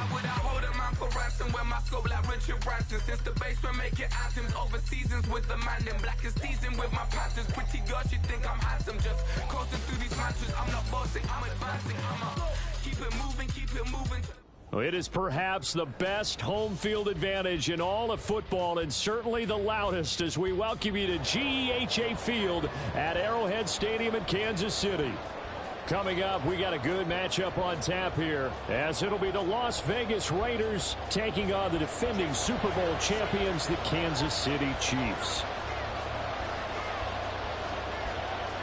Why would I hold a man for ransom when my scope like Richard Branson? Since the basement making anthems over seasons with the man, then black is seasoned with my patterns. Pretty girls, you think I'm handsome, just coasting through these matches. I'm not bossing, I'm advancing. Keep it moving, keep it moving. It is perhaps the best home field advantage in all of football, and certainly the loudest, as we welcome you to GEHA Field at Arrowhead Stadium in Kansas City. Coming up, we got a good matchup on tap here, as it'll be the Las Vegas Raiders taking on the defending Super Bowl champions, the Kansas City Chiefs.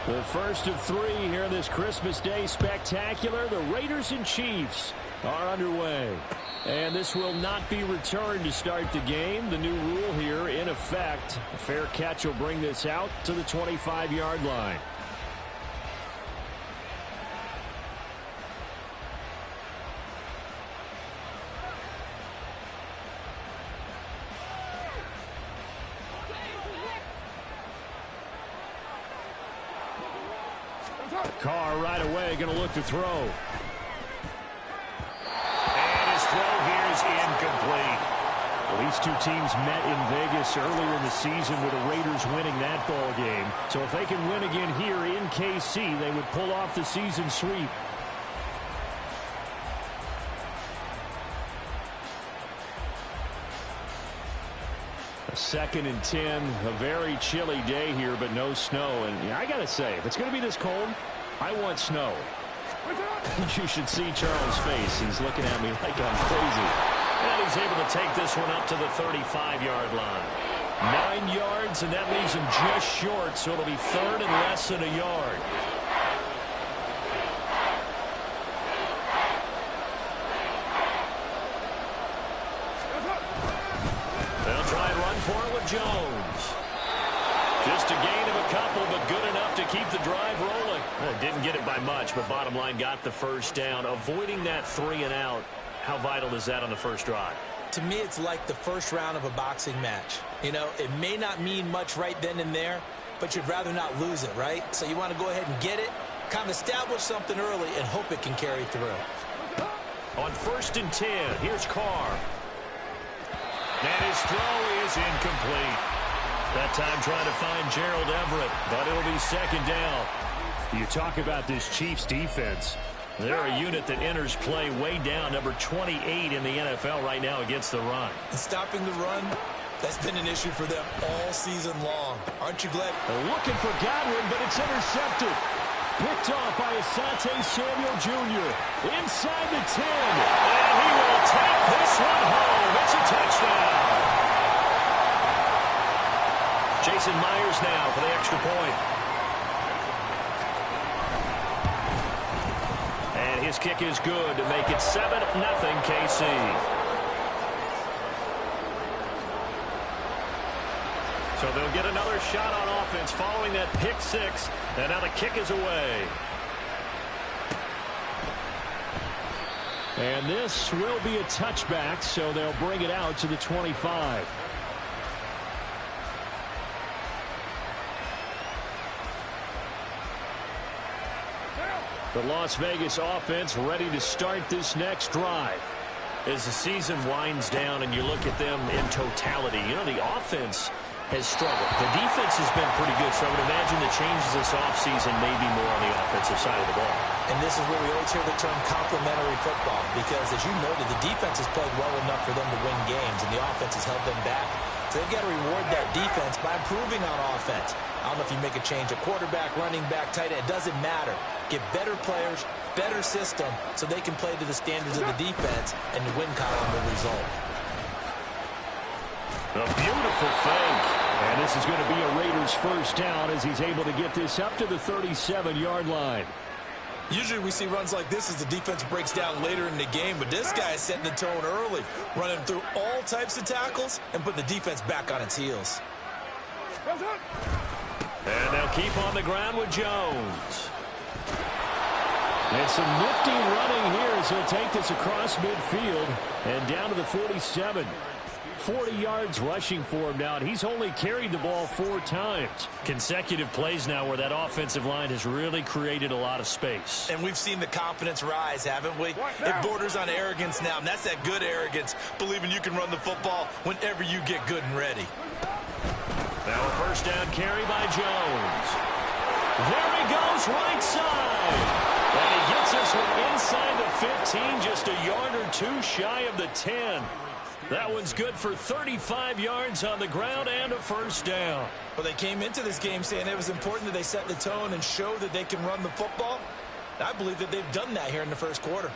The first of three here in this Christmas Day spectacular. The Raiders and Chiefs are underway. And this will not be returned to start the game. The new rule here in effect. A fair catch will bring this out to the 25-yard line. Carr right away going to look to throw. And his throw here is incomplete. Well, these two teams met in Vegas earlier in the season with the Raiders winning that ball game. So if they can win again here in KC, they would pull off the season sweep. A 2nd and 10, a very chilly day here, but no snow. And yeah, I got to say, if it's going to be this cold, I want snow. You should see Charles' face. He's looking at me like I'm crazy. And he's able to take this one up to the 35-yard line. 9 yards, and that leaves him just short, so it'll be 3rd and less than a yard. They'll try and run for it with Jones. Just a gain of a couple, but good enough to keep the drive rolling. Didn't get it by much, but bottom line got the first down. Avoiding that 3 and out, how vital is that on the first drive? To me, it's like the first round of a boxing match. You know, it may not mean much right then and there, but you'd rather not lose it, right? So you want to go ahead and get it, kind of establish something early, and hope it can carry through. On 1st and 10, here's Carr. And his throw is incomplete. That time trying to find Gerald Everett, but it'll be 2nd down. You talk about this Chiefs defense. They're a unit that enters play way down, number 28 in the NFL right now against the run. And stopping the run, that's been an issue for them all season long. Aren't you glad? They're looking for Godwin, but it's intercepted. Picked off by Asante Samuel Jr. Inside the 10. And he will take this one home. It's a touchdown. Jason Myers now for the extra point. And his kick is good to make it 7-0 KC. So they'll get another shot on offense following that pick 6. And now the kick is away. And this will be a touchback, so they'll bring it out to the 25. The Las Vegas offense ready to start this next drive. As the season winds down and you look at them in totality, you know, the offense has struggled. The defense has been pretty good, so I would imagine the changes this offseason may be more on the offensive side of the ball. And this is where we always hear the term complementary football, because as you noted, the defense has played well enough for them to win games, and the offense has held them back. So they've got to reward that defense by improving on offense. I don't know if you make a change, a quarterback, running back, tight end, it doesn't matter. Get better players, better system, so they can play to the standards of the defense, and the win column will result. A beautiful fake. And this is going to be a Raiders first down as he's able to get this up to the 37-yard line. Usually we see runs like this as the defense breaks down later in the game, but this guy is setting the tone early, running through all types of tackles and putting the defense back on its heels. And they'll keep on the ground with Jones. And some nifty running here as he'll take this across midfield and down to the 47. 40 yards rushing for him now, and he's only carried the ball 4 times. Consecutive plays now where that offensive line has really created a lot of space. And we've seen the confidence rise, haven't we? It borders on arrogance now, and that's that good arrogance, believing you can run the football whenever you get good and ready. Now a first down carry by Jones. There he goes, right side. And he gets this one inside the 15, just a yard or 2 shy of the 10. That one's good for 35 yards on the ground and a first down. Well, they came into this game saying it was important that they set the tone and show that they can run the football. I believe that they've done that here in the first quarter.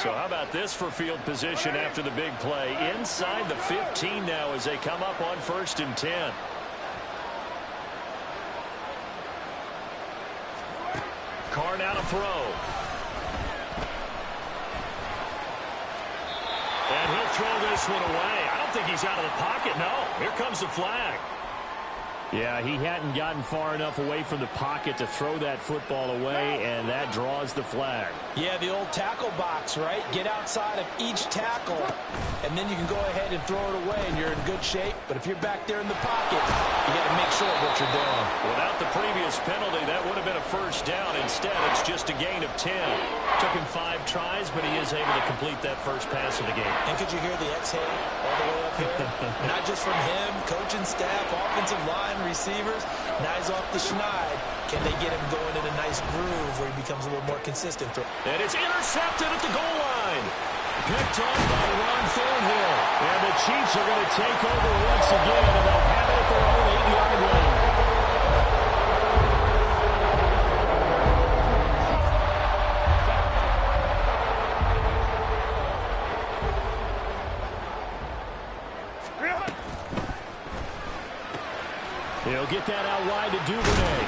So how about this for field position after the big play? Inside the 15 now as they come up on 1st and 10. Carr now to throw. And he'll throw this one away. I don't think he's out of the pocket. No, here comes the flag. Yeah, he hadn't gotten far enough away from the pocket to throw that football away, and that draws the flag. Yeah, the old tackle box, right? Get outside of each tackle, and then you can go ahead and throw it away, and you're in good shape. But if you're back there in the pocket, you got to make sure of what you're doing. Without the previous penalty, that would have been a first down. Instead, it's just a gain of 10. Took him 5 tries, but he is able to complete that first pass of the game. And could you hear the exhale all the way up here? Not just from him, coaching staff, offensive line, receivers. Now he's off the schneid. Can they get him going in a nice groove where he becomes a little more consistent? And it's intercepted at the goal line. Picked on by Ron Thornhill. And the Chiefs are going to take over once again, and they'll have it at their own 8-yard line. He'll get that out wide to Duvernay.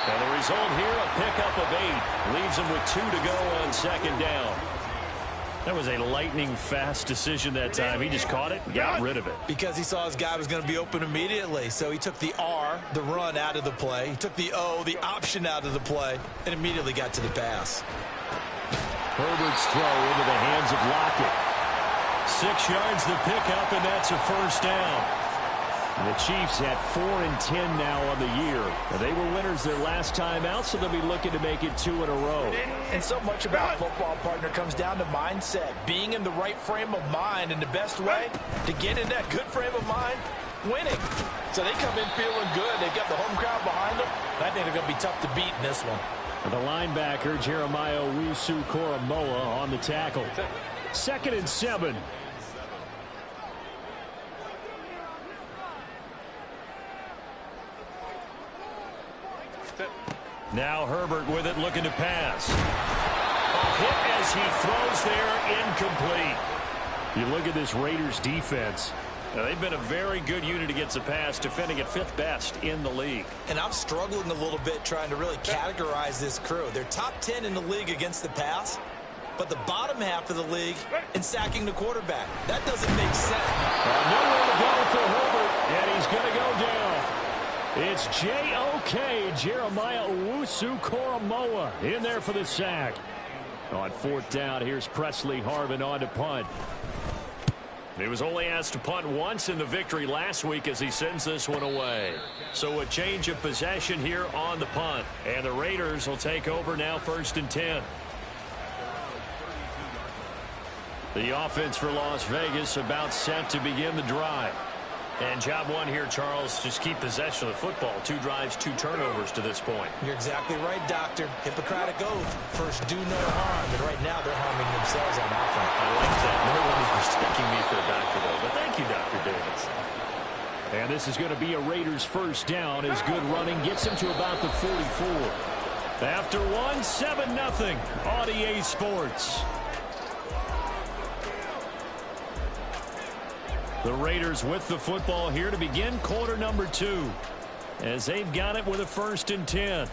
And the result here, a pickup of 8. Leaves him with 2 to go on 2nd down. That was a lightning-fast decision that time. He just caught it and got rid of it. Because he saw his guy was going to be open immediately. So he took the R, the run, out of the play. He took the O, the option, out of the play, and immediately got to the pass. Herbert's throw into the hands of Lockett. 6 yards the pickup, and that's a first down. And the Chiefs at 4-10 now on the year. And they were winners their last time out, so they'll be looking to make it 2 in a row. And so much about football, partner, comes down to mindset. Being in the right frame of mind, and the best way to get in that good frame of mind, winning. So they come in feeling good. They've got the home crowd behind them. I think they're going to be tough to beat in this one. And the linebacker, Jeremiah Owusu-Koramoah, on the tackle. 2nd and 7. Now Herbert with it, looking to pass. A hit as he throws there, incomplete. You look at this Raiders defense. They've been a very good unit against the pass, defending at 5th best in the league. And I'm struggling a little bit trying to really categorize this crew. They're top 10 in the league against the pass, but the bottom half of the league in sacking the quarterback. That doesn't make sense. Nowhere to go for Herbert, and he's going to go down. It's J.O.K. Jeremiah Owusu-Koramoah in there for the sack. On 4th down, here's Presley Harvin on to punt. He was only asked to punt once in the victory last week as he sends this one away. So a change of possession here on the punt. And the Raiders will take over now 1st and 10. The offense for Las Vegas about set to begin the drive. And job 1 here, Charles, just keep possession of the football. 2 drives, 2 turnovers to this point. You're exactly right, Doctor. Hippocratic oath. First, do no harm. And right now, they're harming themselves on offense. I like that. No one is mistaking me for a doctor, though. But thank you, Dr. Davis. And this is going to be a Raiders first down as good running gets him to about the 44. After 1, 7-0 on EA Sports. The Raiders with the football here to begin quarter number 2 as they've got it with a 1st and 10.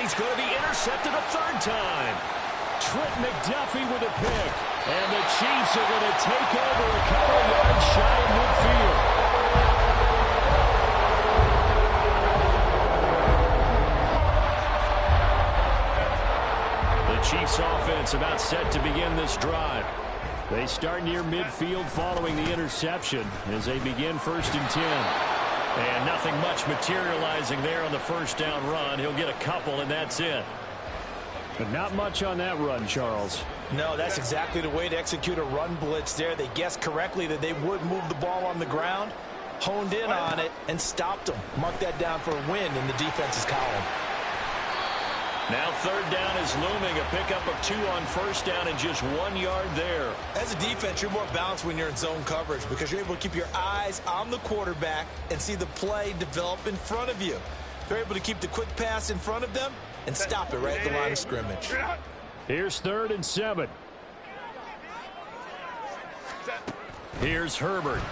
he's going to be intercepted a third time. Trent McDuffie with a pick. And the Chiefs are going to take over a couple of yards shy of midfield. The Chiefs offense about set to begin this drive. They start near midfield following the interception as they begin 1st and 10. And nothing much materializing there on the first down run. He'll get a couple, and that's it. But not much on that run, Charles. No, that's exactly the way to execute a run blitz there. They guessed correctly that they would move the ball on the ground, honed in on it, and stopped them. Mark that down for a win in the defense's column. Now 3rd down is looming. A pickup of 2 on 1st down and just 1 yard there. As a defense, you're more balanced when you're in zone coverage because you're able to keep your eyes on the quarterback and see the play develop in front of you. They're able to keep the quick pass in front of them and stop it right at the line of scrimmage. Here's 3rd and 7. Here's Herbert.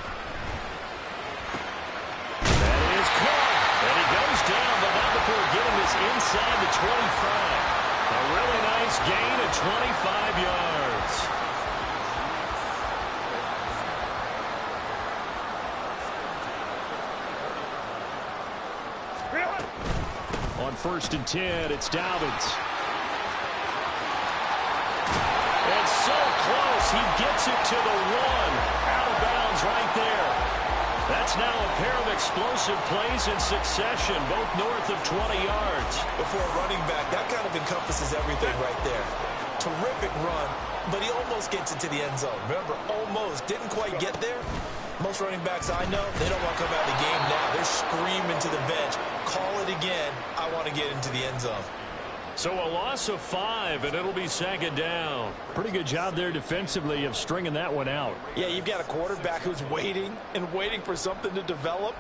That is caught. And he goes down, but not before getting this inside the 25. A really nice gain of 25 yards. On 1st and 10, it's Dobbins. And so close, he gets it to the 1. Out of bounds right there. That's now a pair of explosive plays in succession, both north of 20 yards. Before a running back, that kind of encompasses everything right there. Terrific run, but he almost gets it to the end zone. Remember, almost. Didn't quite get there. Most running backs I know, they don't want to come out of the game now. They're screaming to the bench. Call it again. I want to get into the end zone. So a loss of 5, and it'll be 2nd down. Pretty good job there defensively of stringing that one out. Yeah, you've got a quarterback who's waiting and waiting for something to develop,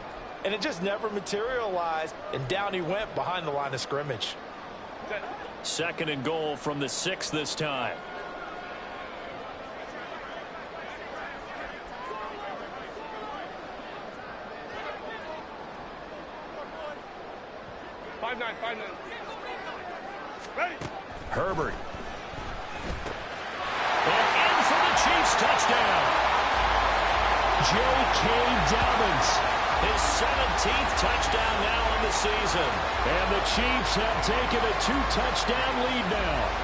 and it just never materialized, and down he went behind the line of scrimmage. 2nd and goal from the 6 this time. Herbert. And in for the Chiefs touchdown. J.K. Dobbins. His 17th touchdown now on the season. And the Chiefs have taken a 2-touchdown lead now.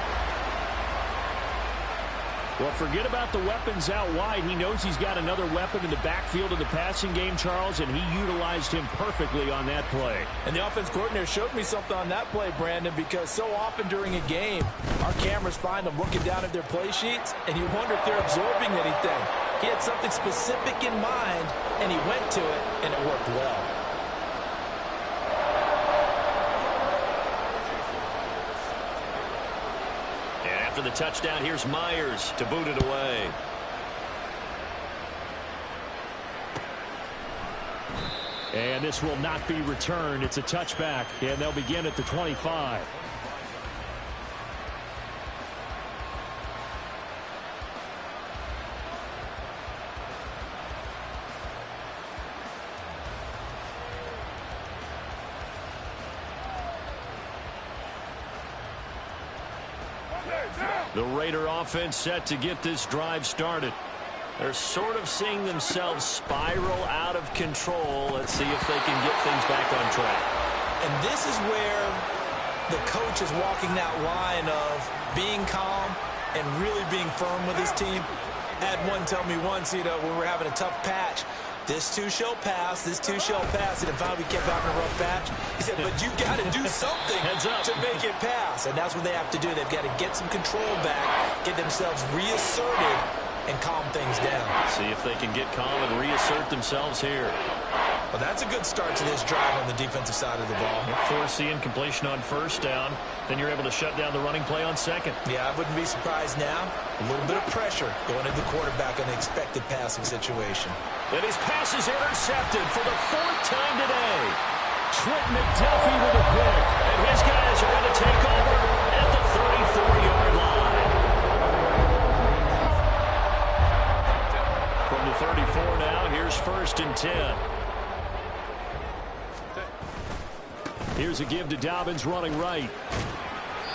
Well, forget about the weapons out wide. He knows he's got another weapon in the backfield of the passing game, Charles, and he utilized him perfectly on that play. And the offense coordinator showed me something on that play, Brandon, because so often during a game, our cameras find them looking down at their play sheets, and you wonder if they're absorbing anything. He had something specific in mind, and he went to it, and it worked well. After the touchdown, here's Myers to boot it away. And this will not be returned. It's a touchback, and they'll begin at the 25. The Raider offense set to get this drive started. They're sort of seeing themselves spiral out of control. Let's see if they can get things back on track. And this is where the coach is walking that line of being calm and really being firm with his team. I had one tell me once, when we were having a tough patch, this too shall pass, this too shall pass, and finally we kept having a rough patch. He said, but you got to do something to make it pass, and that's what they have to do. They've got to get some control back, get themselves reasserted, and calm things down. See if they can get calm and reassert themselves here. Well, that's a good start to this drive on the defensive side of the ball. Force the incompletion on 1st down. Then you're able to shut down the running play on 2nd. Yeah, I wouldn't be surprised now. A little bit of pressure going into the quarterback on the expected passing situation. And his pass is intercepted for the 4th time today. Trent McDuffie with a pick. And his guys are going to take over at the 34-yard line. From the 34 now, here's 1st and 10. Here's a give to Dobbins running right.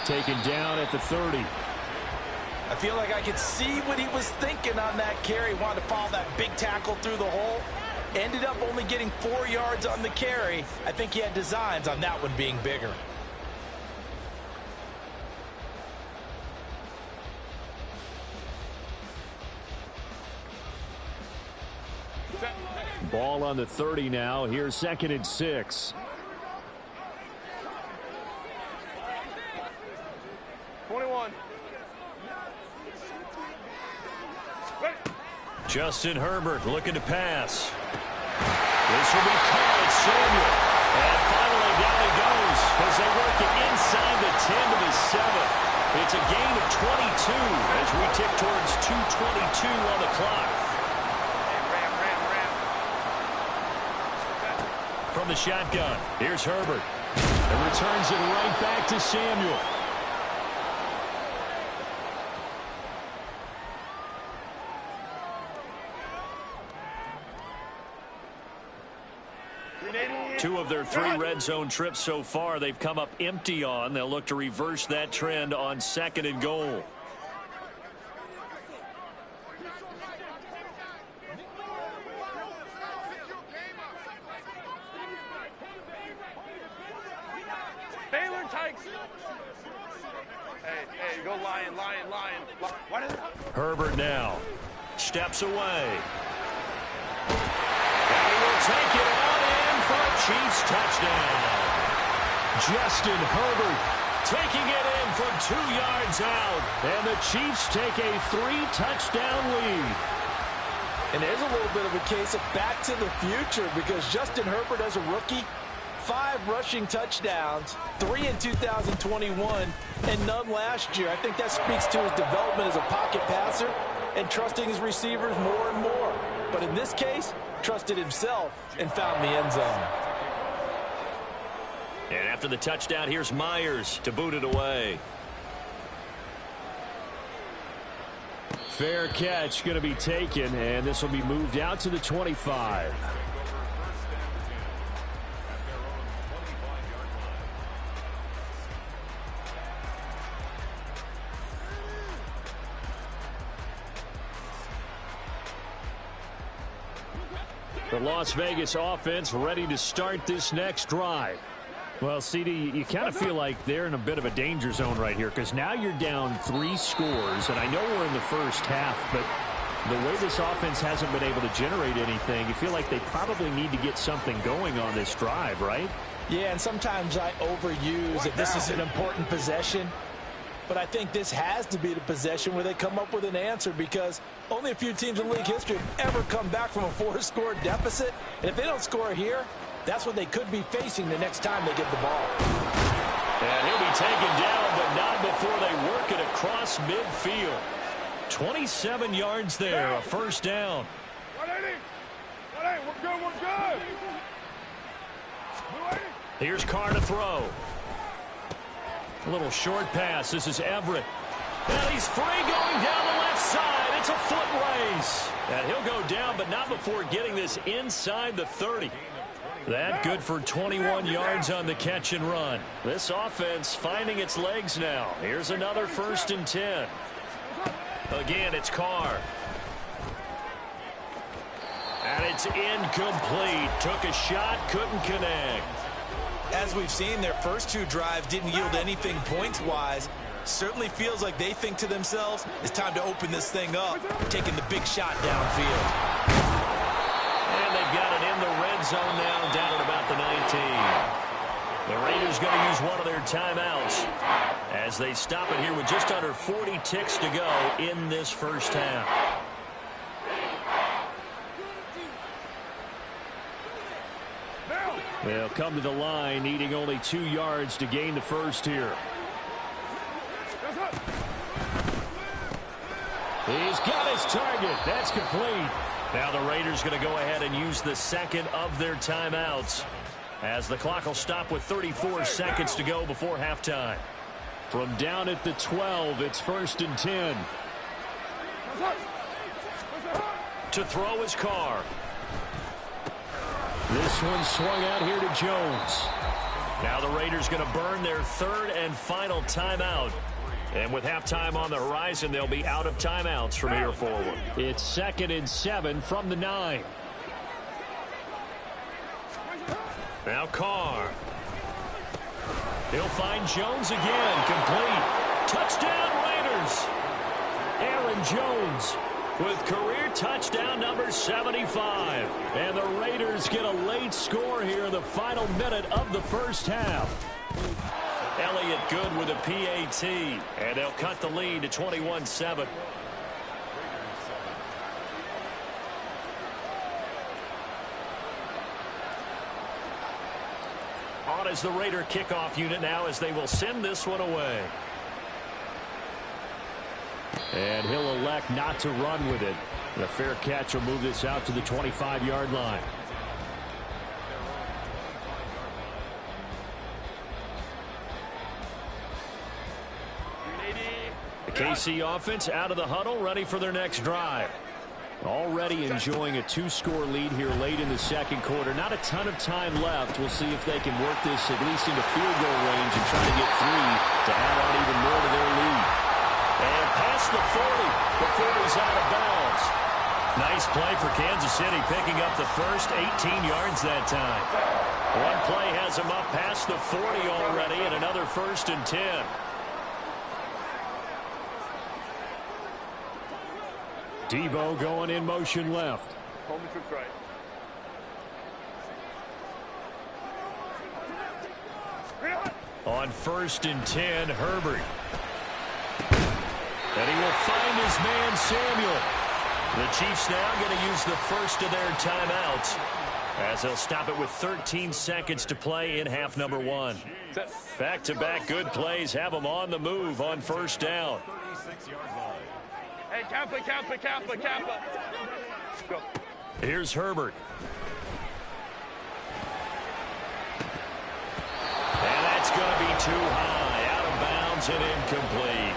taken down at the 30. I feel like I could see what he was thinking on that carry. Wanted to follow that big tackle through the hole. Ended up only getting 4 yards on the carry. I think he had designs on that one being bigger. Ball on the 30 now. Here's 2nd and 6. 21. Justin Herbert looking to pass. This will be caught at Samuel. And finally down he goes as they work it inside the 10 to the 7. It's a gain of 22 as we tick towards 2:22 on the clock. From the shotgun, here's Herbert. And returns it right back to Samuel. Two of their 3 red zone trips so far they've come up empty on. They'll look to reverse that trend on 2nd and goal. Baylor Tykes. Hey, go Lion. What is it? Herbert now steps away. And he will take it on in for a Chiefs touchdown. Justin Herbert taking it in from 2 yards out. And the Chiefs take a 3-touchdown lead. And there's a little bit of a case of back to the future because Justin Herbert as a rookie, 5 rushing touchdowns, 3 in 2021, and none last year. I think that speaks to his development as a pocket passer and trusting his receivers more and more. But in this case, trusted himself and found the end zone. And after the touchdown, here's Myers to boot it away. Fair catch going to be taken, and this will be moved out to the 25. The Las Vegas offense ready to start this next drive. Well, CD, you kind of feel like they're in a bit of a danger zone right here because now you're down 3 scores, and I know we're in the first half, but the way this offense hasn't been able to generate anything, you feel like they probably need to get something going on this drive, right? Yeah, and sometimes I overuse that this is an important possession. But I think this has to be the possession where they come up with an answer because only a few teams in league history have ever come back from a 4-score deficit. And if they don't score here, that's what they could be facing the next time they get the ball. And he'll be taken down, but not before they work it across midfield. 27 yards there, a first down. 180. We're good. Here's Carr to throw. A little short pass. This is Everett. And he's free going down the left side. It's a foot race. And he'll go down, but not before getting this inside the 30. That good for 21 yards on the catch and run. This offense finding its legs now. Here's another 1st and 10. Again, it's Carr. And it's incomplete. Took a shot, couldn't connect. As we've seen, their first 2 drives didn't yield anything points-wise. Certainly feels like they think to themselves, it's time to open this thing up, taking the big shot downfield. And they've got it in the red zone now, down at about the 19. The Raiders going to use one of their timeouts as they stop it here with just under 40 ticks to go in this first half. They'll come to the line, needing only 2 yards to gain the first here. He's got his target. That's complete. Now the Raiders going to go ahead and use the second of their timeouts as the clock will stop with 34 seconds to go before halftime. From down at the 12, it's 1st and 10. To throw is Carr. This one swung out here to Jones. Now the Raiders going to burn their third and final timeout. And with halftime on the horizon, they'll be out of timeouts from here forward. It's 2nd and 7 from the 9. Now Carr. He'll find Jones again. Complete. Touchdown Raiders. Aaron Jones with career touchdown number 75. And the Raiders get a late score here in the final minute of the first half. Elliott good with a PAT. And they'll cut the lead to 21-7. On as the Raider kickoff unit now as they will send this one away. And he'll elect not to run with it. The fair catch will move this out to the 25-yard line. The KC offense out of the huddle, ready for their next drive. Already enjoying a 2-score lead here late in the second quarter. Not a ton of time left. We'll see if they can work this at least into field goal range and try to get 3 to add on even more to their lead. And past the 40 before he's out of bounds. Nice play for Kansas City, picking up the first 18 yards that time. One play has him up past the 40 already, and another 1st and 10. Debo going in motion left. Home trip right. On 1st and 10, Herbert. And he will find his man, Samuel. The Chiefs now going to use the first of their timeouts as they'll stop it with 13 seconds to play in half number 1. Back-to-back good plays have them on the move on 1st down. Hey, Kappa. Go. Here's Herbert. And that's going to be too high. Out of bounds and incomplete.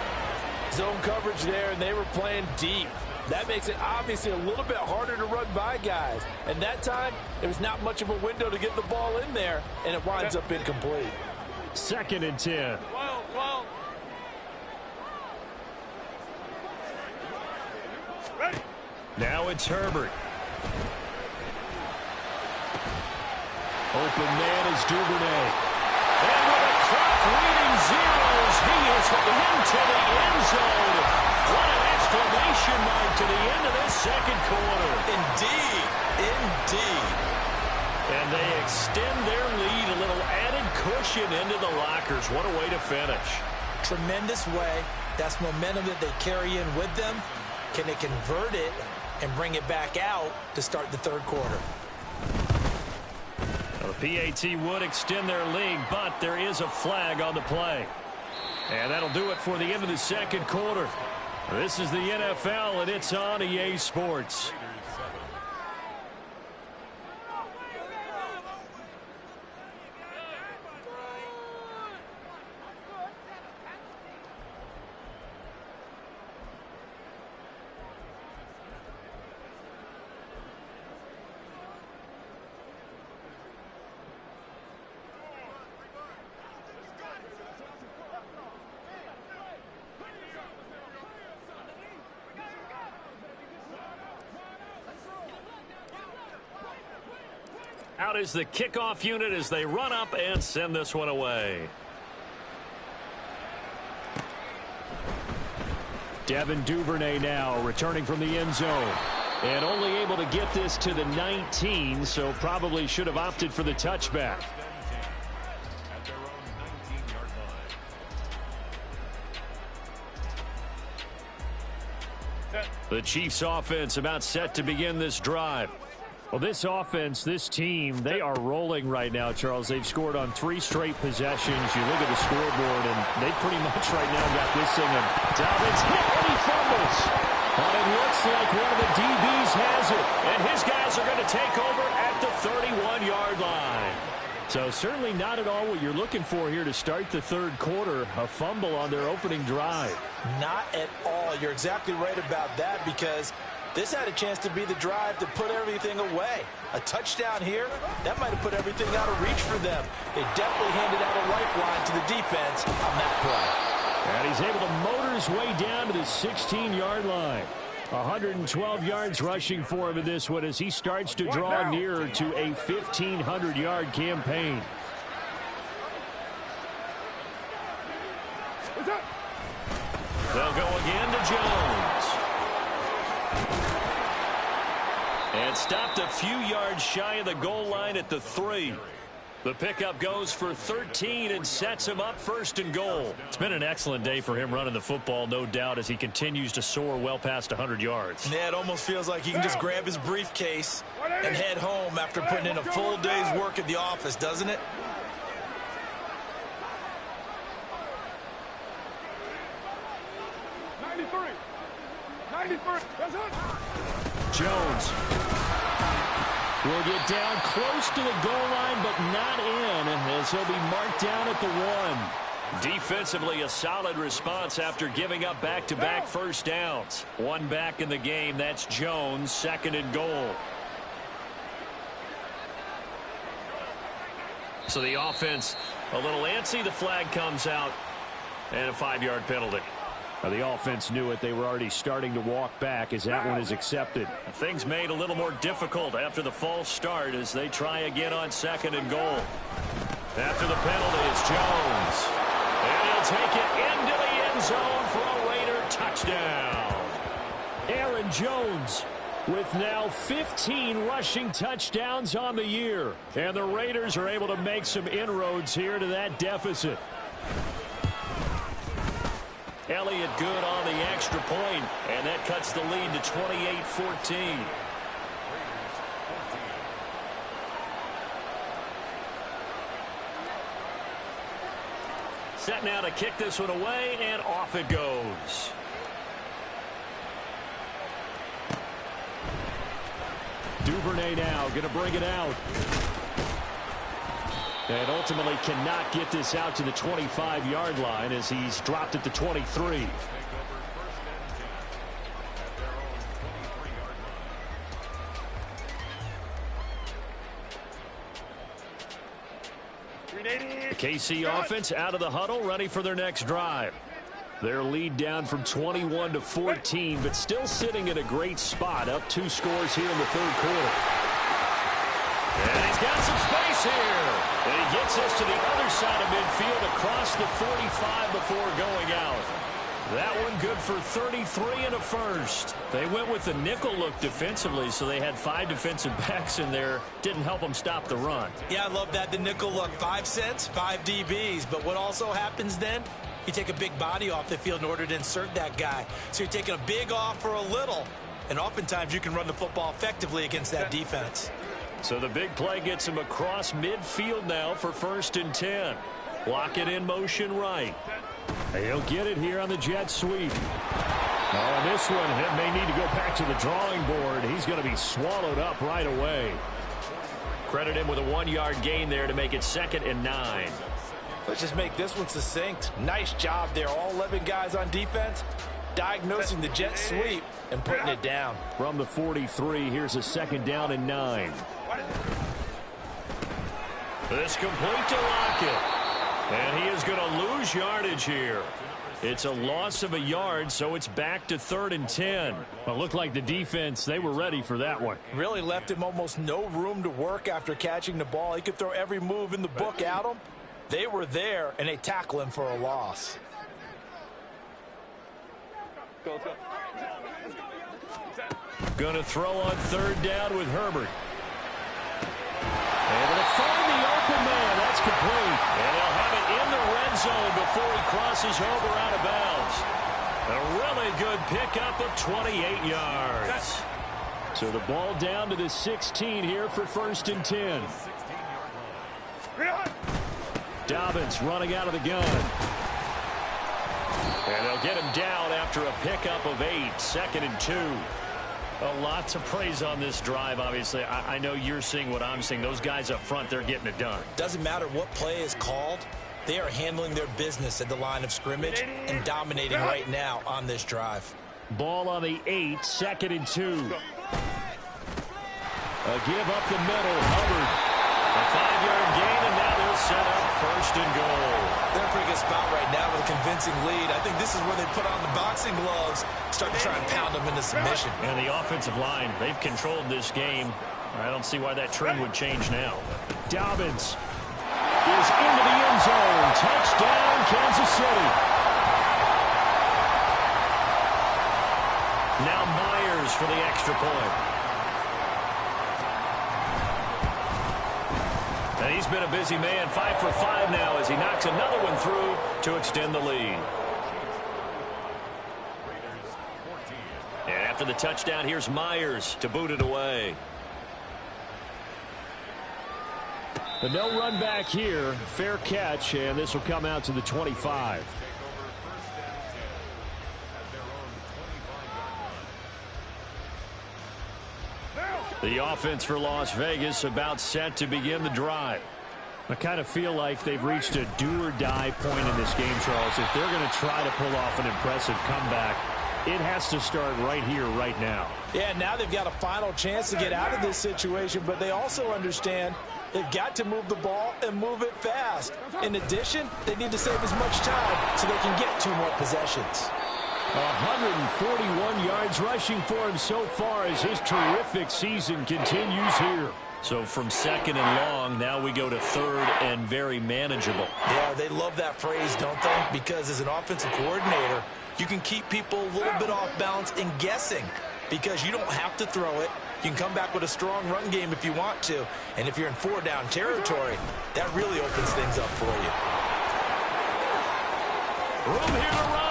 Zone coverage there, and they were playing deep. That makes it obviously a little bit harder to run by guys. And that time, there was not much of a window to get the ball in there, and it winds up incomplete. 2nd and 10. Well. Ready. Now it's Herbert. Open man is Duvernay. And with a clock leading zeros, he is into the end zone. What an exclamation mark to the end of this second quarter. Indeed. And they extend their lead, a little added cushion into the lockers. What a way to finish. Tremendous way. That's momentum that they carry in with them. Can they convert it and bring it back out to start the third quarter? The PAT would extend their lead, but there is a flag on the play. And that'll do it for the end of the second quarter. This is the NFL, and it's on EA Sports. Out is the kickoff unit as they run up and send this one away. Devin Duvernay now returning from the end zone. And only able to get this to the 19, so probably should have opted for the touchback. The Chiefs offense about set to begin this drive. Well, this offense, this team, they are rolling right now, Charles. They've scored on 3 straight possessions. You look at the scoreboard, and they pretty much right now got this thing. And Dobbins hit, and he fumbles. But it looks like one of the DBs has it. And his guys are going to take over at the 31-yard line. So certainly not at all what you're looking for here to start the third quarter. A fumble on their opening drive. Not at all. You're exactly right about that because This had a chance to be the drive to put everything away. A touchdown here, that might have put everything out of reach for them. It definitely handed out a lifeline to the defense on that play. And he's able to motor his way down to the 16-yard line. 112 yards rushing for him in this one as he starts to draw nearer to a 1,500-yard campaign. They'll go again to Jones. And stopped a few yards shy of the goal line at the 3. The pickup goes for 13 and sets him up 1st and goal. It's been an excellent day for him running the football, no doubt, as he continues to soar well past 100 yards. Yeah, it almost feels like he can just grab his briefcase and head home after putting in a full day's work at the office, doesn't it? Jones will get down close to the goal line, but not in, as he'll be marked down at the 1. Defensively, a solid response after giving up back-to-back first downs. One back in the game, that's Jones, 2nd and goal. So the offense a little antsy. The flag comes out, and a 5-yard penalty. The offense knew it. They were already starting to walk back as that one is accepted. Things made a little more difficult after the false start as they try again on 2nd and goal. After the penalty, it's Jones. And he'll take it into the end zone for a Raider touchdown. Aaron Jones with now 15 rushing touchdowns on the year. And the Raiders are able to make some inroads here to that deficit. Elliott good on the extra point, and that cuts the lead to 28-14. Set now to kick this one away, and off it goes. Duvernay now going to bring it out. And ultimately cannot get this out to the 25-yard line as he's dropped at the 23. The KC offense out of the huddle, ready for their next drive. Their lead down from 21 to 14, but still sitting at a great spot, up 2 scores here in the 3rd quarter. And he's got some space here. And he gets us to the other side of midfield across the 45 before going out. That one good for 33 and a first. They went with the nickel look defensively, so they had 5 defensive backs in there. Didn't help them stop the run. Yeah, I love that. The nickel look, 5 cents, 5 DBs. But what also happens then? You take a big body off the field in order to insert that guy. So you're taking a big off for a little. And oftentimes you can run the football effectively against that defense. So the big play gets him across midfield now for 1st and 10. Block it in motion right. He'll get it here on the jet sweep. Oh, this one may need to go back to the drawing board. He's going to be swallowed up right away. Credit him with a 1-yard gain there to make it 2nd and 9. Let's just make this one succinct. Nice job there. All 11 guys on defense diagnosing the jet sweep and putting it down. From the 43, here's a 2nd down and 9. This complete to Lockett. And he is going to lose yardage here. It's a loss of a yard, so it's back to 3rd and 10. It looked like the defense, they were ready for that one. Really left him almost no room to work after catching the ball. He could throw every move in the book at him. They were there, and they tackle him for a loss. Going to throw on 3rd down with Herbert. Able to find the open man. That's complete. And they'll have it in the red zone before he crosses over out of bounds. A really good pickup of 28 yards. So the ball down to the 16 here for 1st and 10. Dobbins running out of the gun. And they'll get him down after a pickup of 8. 2nd and 2. A lot to praise on this drive, obviously. I know you're seeing what I'm seeing. Those guys up front, they're getting it done. Doesn't matter what play is called. They are handling their business at the line of scrimmage and dominating right now on this drive. Ball on the 8, 2nd and 2. A give up the middle, Hubbard. A 5-yard gain, and now they'll set up 1st and goal. They're in a pretty good spot right now with a convincing lead. I think this is where they put on the boxing gloves, start to try and pound them into submission. And the offensive line, they've controlled this game. I don't see why that trend would change now. Dobbins is into the end zone. Touchdown, Kansas City. Now Myers for the extra point. And he's been a busy man, 5 for 5 now as he knocks another one through to extend the lead. And after the touchdown, here's Myers to boot it away. But no run back here. Fair catch, and this will come out to the 25. The offense for Las Vegas about set to begin the drive. I kind of feel like they've reached a do-or-die point in this game, Charles. If they're going to try to pull off an impressive comeback, it has to start right here, right now. Yeah, now they've got a final chance to get out of this situation, but they also understand they've got to move the ball and move it fast. In addition, they need to save as much time so they can get 2 more possessions. 141 yards rushing for him so far as his terrific season continues here. So from 2nd and long, now we go to 3rd and very manageable. Yeah, they love that phrase, don't they? Because as an offensive coordinator, you can keep people a little bit off balance and guessing because you don't have to throw it. You can come back with a strong run game if you want to. And if you're in 4-down territory, that really opens things up for you. Room here to run.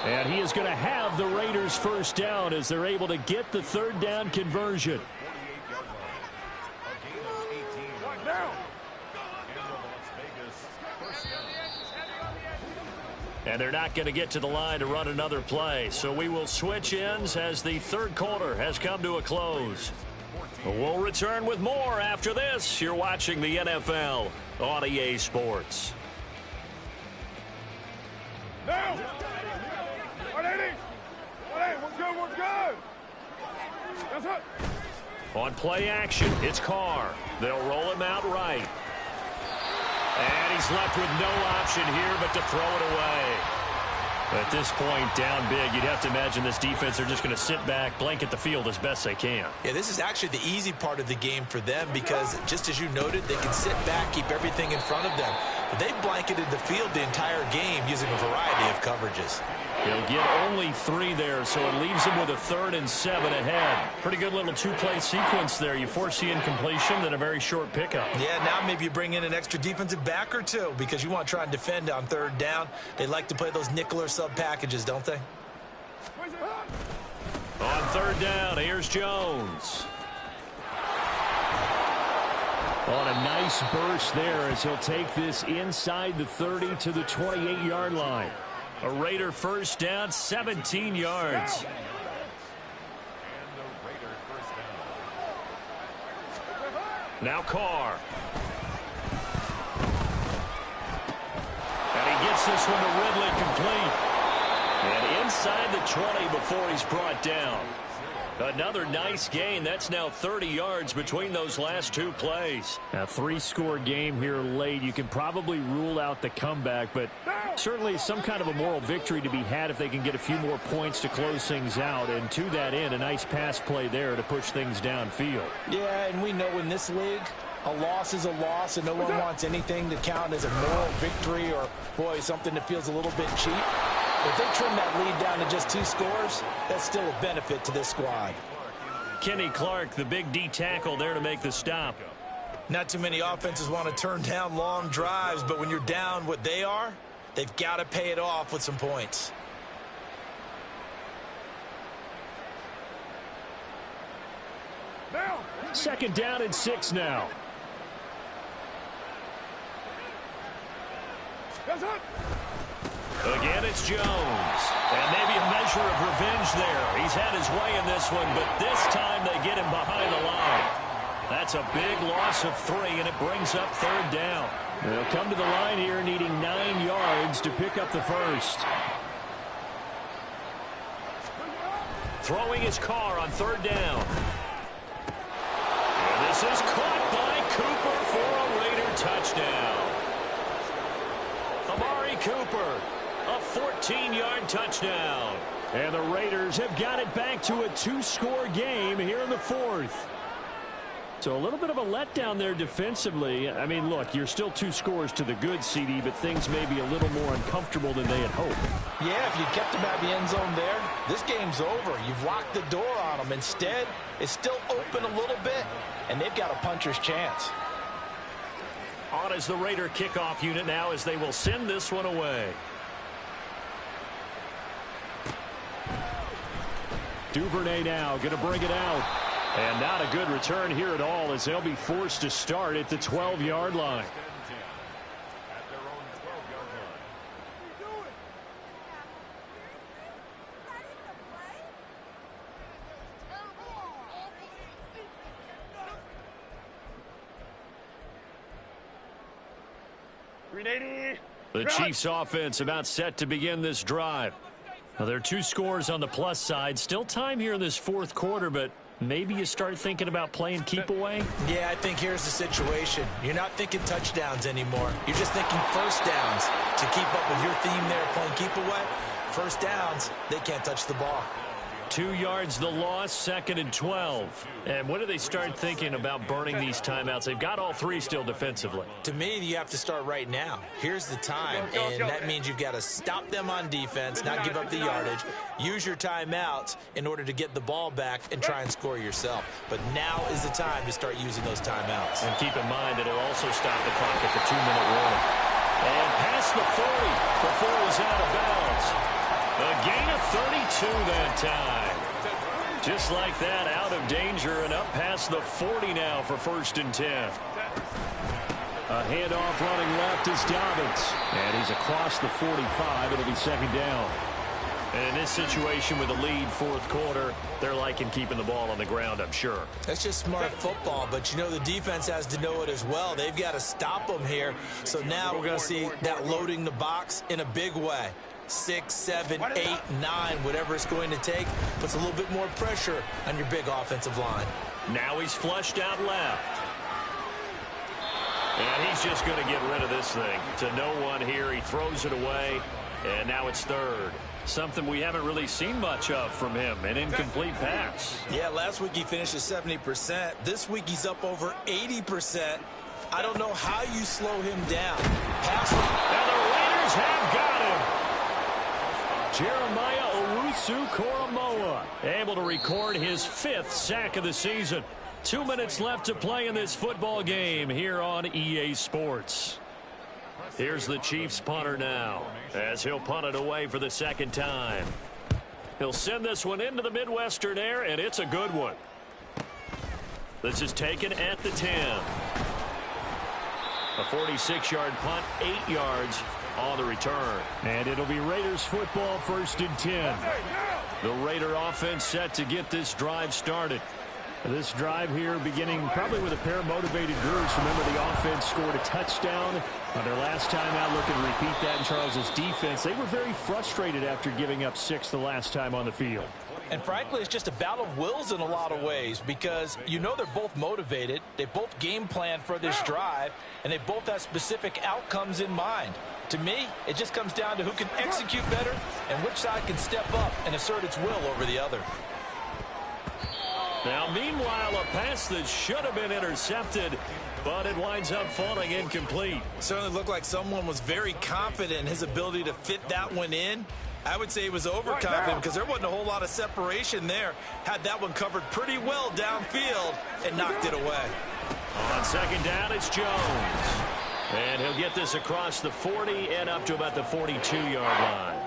And he is going to have the Raiders 1st down as they're able to get the 3rd down conversion. And they're not going to get to the line to run another play. So we will switch ends as the 3rd quarter has come to a close. We'll return with more after this. You're watching the NFL on EA Sports. Now! 180! 180! What's good? That's it! On play action, it's Carr. They'll roll him out right. And he's left with no option here but to throw it away. At this point, down big, you'd have to imagine this defense are just going to sit back, blanket the field as best they can. Yeah, this is actually the easy part of the game for them because, just as you noted, they can sit back, keep everything in front of them. But they've blanketed the field the entire game using a variety of coverages. He'll get only 3 there, so it leaves him with a 3rd and 7 ahead. Pretty good little 2-play sequence there. You force the incompletion, then a very short pickup. Yeah, now maybe you bring in an extra defensive back or 2 because you want to try and defend on 3rd down. They like to play those nickel or sub packages, don't they? On 3rd down, here's Jones. On a nice burst there as he'll take this inside the 30 to the 28-yard line. A Raider 1st down, 17 yards. Now Carr. And he gets this one to Ridley complete. And inside the 20 before he's brought down. Another nice gain. That's now 30 yards between those last 2 plays. A 3-score game here late. You can probably rule out the comeback, but certainly some kind of a moral victory to be had if they can get a few more points to close things out. And to that end, a nice pass play there to push things downfield. Yeah, and we know in this league, a loss is a loss, and no one wants anything to count as a moral victory or, boy, something that feels a little bit cheap. If they trim that lead down to just 2 scores, that's still a benefit to this squad. Kenny Clark, the big D tackle there to make the stop. Not too many offenses want to turn down long drives, but when you're down what they are, they've got to pay it off with some points. Now! 2nd down and 6 now. That's it! Again, it's Jones. And maybe a measure of revenge there. He's had his way in this one, but this time they get him behind the line. That's a big loss of 3, and it brings up 3rd down. They'll come to the line here needing 9 yards to pick up the 1st. throwing his car on third down. And this is caught by Cooper for a Raider touchdown. Amari Cooper, a 14-yard touchdown. And the Raiders have got it back to a 2-score game here in the fourth. So a little bit of a letdown there defensively. I mean, look, you're still 2 scores to the good, CD, but things may be a little more uncomfortable than they had hoped. Yeah, if you kept them out of the end zone there, this game's over. You've locked the door on them. Instead, it's still open a little bit, and they've got a puncher's chance. On is the Raider kickoff unit now as they will send this one away. Duvernay now going to bring it out. And not a good return here at all as they'll be forced to start at the 12-yard line. The Chiefs offense about set to begin this drive. Now, there are 2 scores on the plus side. Still time here in this fourth quarter, but maybe you start thinking about playing keep away? Yeah, I think here's the situation. You're not thinking touchdowns anymore. You're just thinking first downs. To keep up with your theme there, playing keep away, first downs, they can't touch the ball. 2 yards the loss, 2nd and 12. And when do they start thinking about burning these timeouts? They've got all 3 still defensively. To me, you have to start right now. Here's the time, and that means you've got to stop them on defense, not give up the yardage, use your timeouts in order to get the ball back and try and score yourself. But now is the time to start using those timeouts. And keep in mind, it'll also stop the clock at the 2-minute warning. And past the 40 before it was out of bounds. A gain of 32 that time. Just like that, out of danger and up past the 40 now for 1st and 10. A handoff running left is Dobbins. And he's across the 45. It'll be 2nd down. And in this situation with the lead, fourth quarter, they're liking keeping the ball on the ground, I'm sure. That's just smart football, but you know the defense has to know it as well. They've got to stop them here. So now we're going to see that loading the box in a big way. 6, 7, 8, 9, whatever it's going to take, puts a little bit more pressure on your big offensive line. Now he's flushed out left. And he's just going to get rid of this thing. To no one here, he throws it away, and now it's 3rd. Something we haven't really seen much of from him, an incomplete pass. Yeah, last week he finished at 70%. This week he's up over 80%. I don't know how you slow him down. Pass. And the Raiders have got him. Jeremiah Owusu-Koramoah able to record his 5th sack of the season. 2 minutes left to play in this football game here on EA Sports. Here's the Chiefs punter now as he'll punt it away for the 2nd time. He'll send this one into the Midwestern air, and it's a good one. This is taken at the 10. A 46-yard punt, 8 yards on the return. And it'll be Raiders football, 1st and 10. The Raider offense set to get this drive started. This drive here beginning probably with a pair of motivated groups. Remember, the offense scored a touchdown on their last time out. Looking to repeat that in Charles's defense. They were very frustrated after giving up 6 the last time on the field. And frankly, it's just a battle of wills in a lot of ways because you know they're both motivated. They both game plan for this drive, and they both have specific outcomes in mind. To me, it just comes down to who can execute better and which side can step up and assert its will over the other. Now, meanwhile, a pass that should have been intercepted, but it winds up falling incomplete. Certainly looked like someone was very confident in his ability to fit that one in. I would say he was overconfident because there wasn't a whole lot of separation there. Had that one covered pretty well downfield and knocked it away. On 2nd down, it's Jones. And he'll get this across the 40 and up to about the 42-yard line.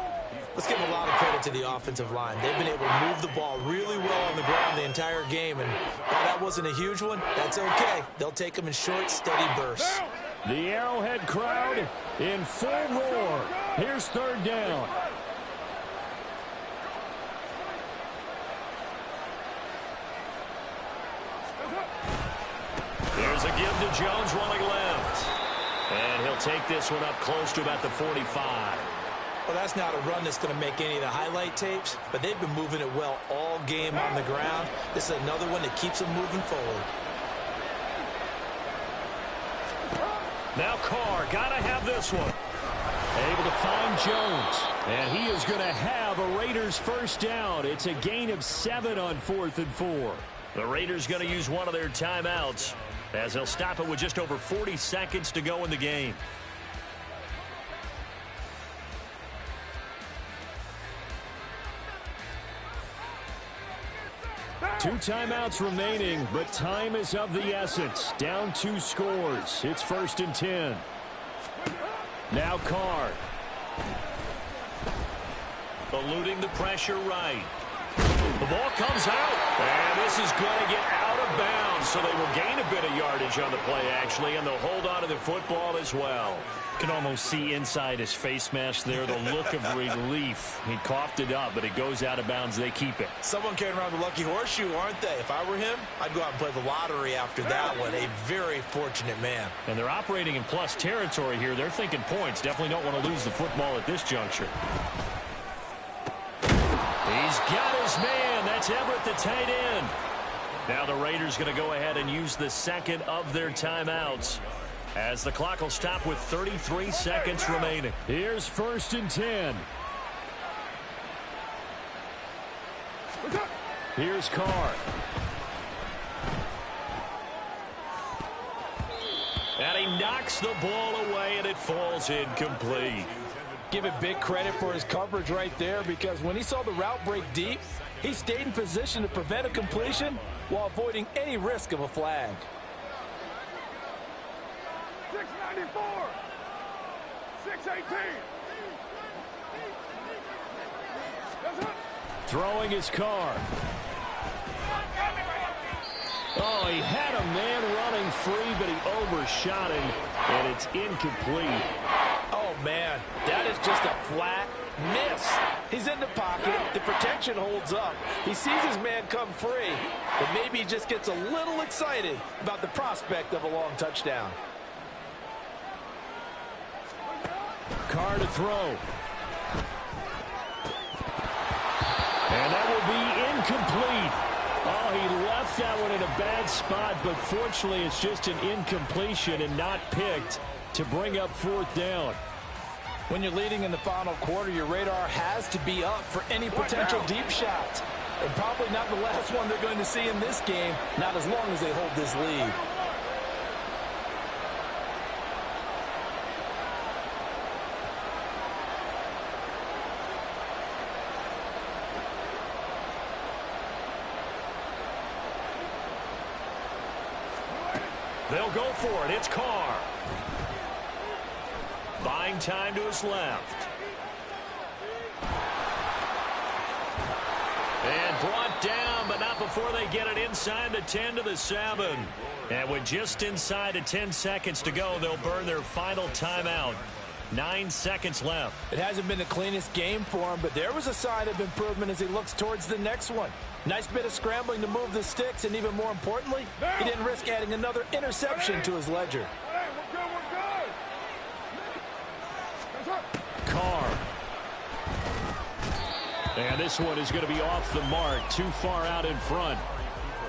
Let's give a lot of credit to the offensive line. They've been able to move the ball really well on the ground the entire game. And while that wasn't a huge one, that's okay. They'll take them in short, steady bursts. The Arrowhead crowd in full roar. Here's 3rd down. Here's a give to Jones running left. And he'll take this one up close to about the 45. Well, that's not a run that's going to make any of the highlight tapes, but they've been moving it well all game on the ground. This is another one that keeps them moving forward. Now Carr, gotta have this one. Able to find Jones. And he is going to have a Raiders first down. It's a gain of 7 on 4th and 4. The Raiders going to use one of their timeouts as they'll stop it with just over 40 seconds to go in the game. Two timeouts remaining, but time is of the essence. Down 2 scores. It's 1st and 10. Now Carr. Eluding the pressure right. The ball comes out. And this is going to get out of bounds. So they will gain a bit of yardage on the play, actually, and they'll hold on to the football as well. Can almost see inside his face mask there the look of relief. He coughed it up, but it goes out of bounds. They keep it. Someone carrying around the lucky horseshoe, aren't they? If I were him, I'd go out and play the lottery after that one. A very fortunate man. And they're operating in plus territory here. They're thinking points. Definitely don't want to lose the football at this juncture. He's got his man. That's Everett, the tight end. Now the Raiders going to go ahead and use the second of their timeouts, as the clock will stop with 33 seconds remaining. Here's 1st and 10. Here's Carr. And he knocks the ball away, and it falls incomplete. Give it big credit for his coverage right there, because when he saw the route break deep, he stayed in position to prevent a completion while avoiding any risk of a flag. 694. 618. Throwing his Carr. Oh, he had a man running free, but he overshot him, and it's incomplete. Oh, man, that is just a flat miss. He's in the pocket. The protection holds up. He sees his man come free, but maybe he just gets a little excited about the prospect of a long touchdown. Carr to throw. And that will be incomplete. Oh, he left that one in a bad spot, but fortunately it's just an incompletion and not picked to bring up 4th down. When you're leading in the final quarter, your radar has to be up for any potential deep shots. And probably not the last one they're going to see in this game, not as long as they hold this lead. They'll go for it. It's Carr. Buying time to his left. And brought down, but not before they get it inside the 10 to the 7. And with just inside of 10 seconds to go, they'll burn their final timeout. 9 seconds left. It hasn't been the cleanest game for him, but there was a sign of improvement as he looks towards the next one. Nice bit of scrambling to move the sticks, and even more importantly, he didn't risk adding another interception to his ledger. Carr. And this one is going to be off the mark, too far out in front.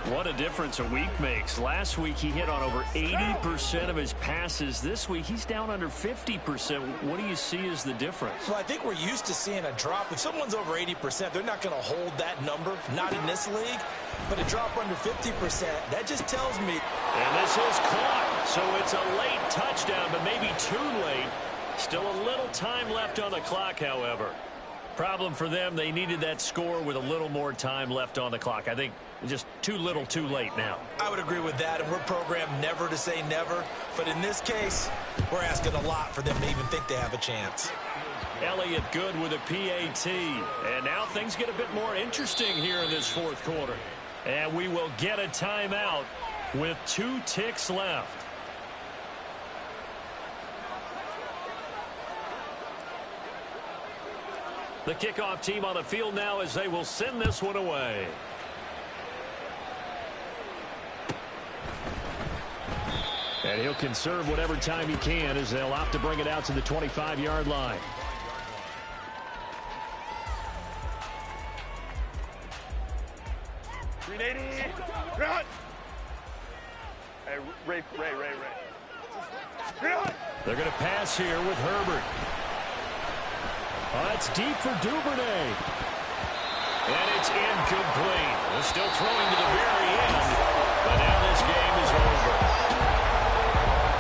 What a difference a week makes. Last week he hit on over 80% of his passes. This week he's down under 50%. What do you see as the difference? Well, I think we're used to seeing a drop. If someone's over 80%, they're not going to hold that number, not in this league. But a drop under 50%, that just tells me. And this is caught. So it's a late touchdown, but maybe too late. Still a little time left on the clock, however. Problem for them, they needed that score with a little more time left on the clock. I think just too little too late now. I would agree with that, and we're programmed never to say never. But in this case, we're asking a lot for them to even think they have a chance. Elliott good with a PAT. And now things get a bit more interesting here in this 4th quarter. And we will get a timeout with 2 ticks left. The kickoff team on the field now as they will send this one away. And he'll conserve whatever time he can as they'll opt to bring it out to the 25-yard line. 380. Run. Hey, Ray. Run. They're going to pass here with Herbert. That's deep for Duvernay. And it's incomplete. They're still throwing to the very end, but now this game is over.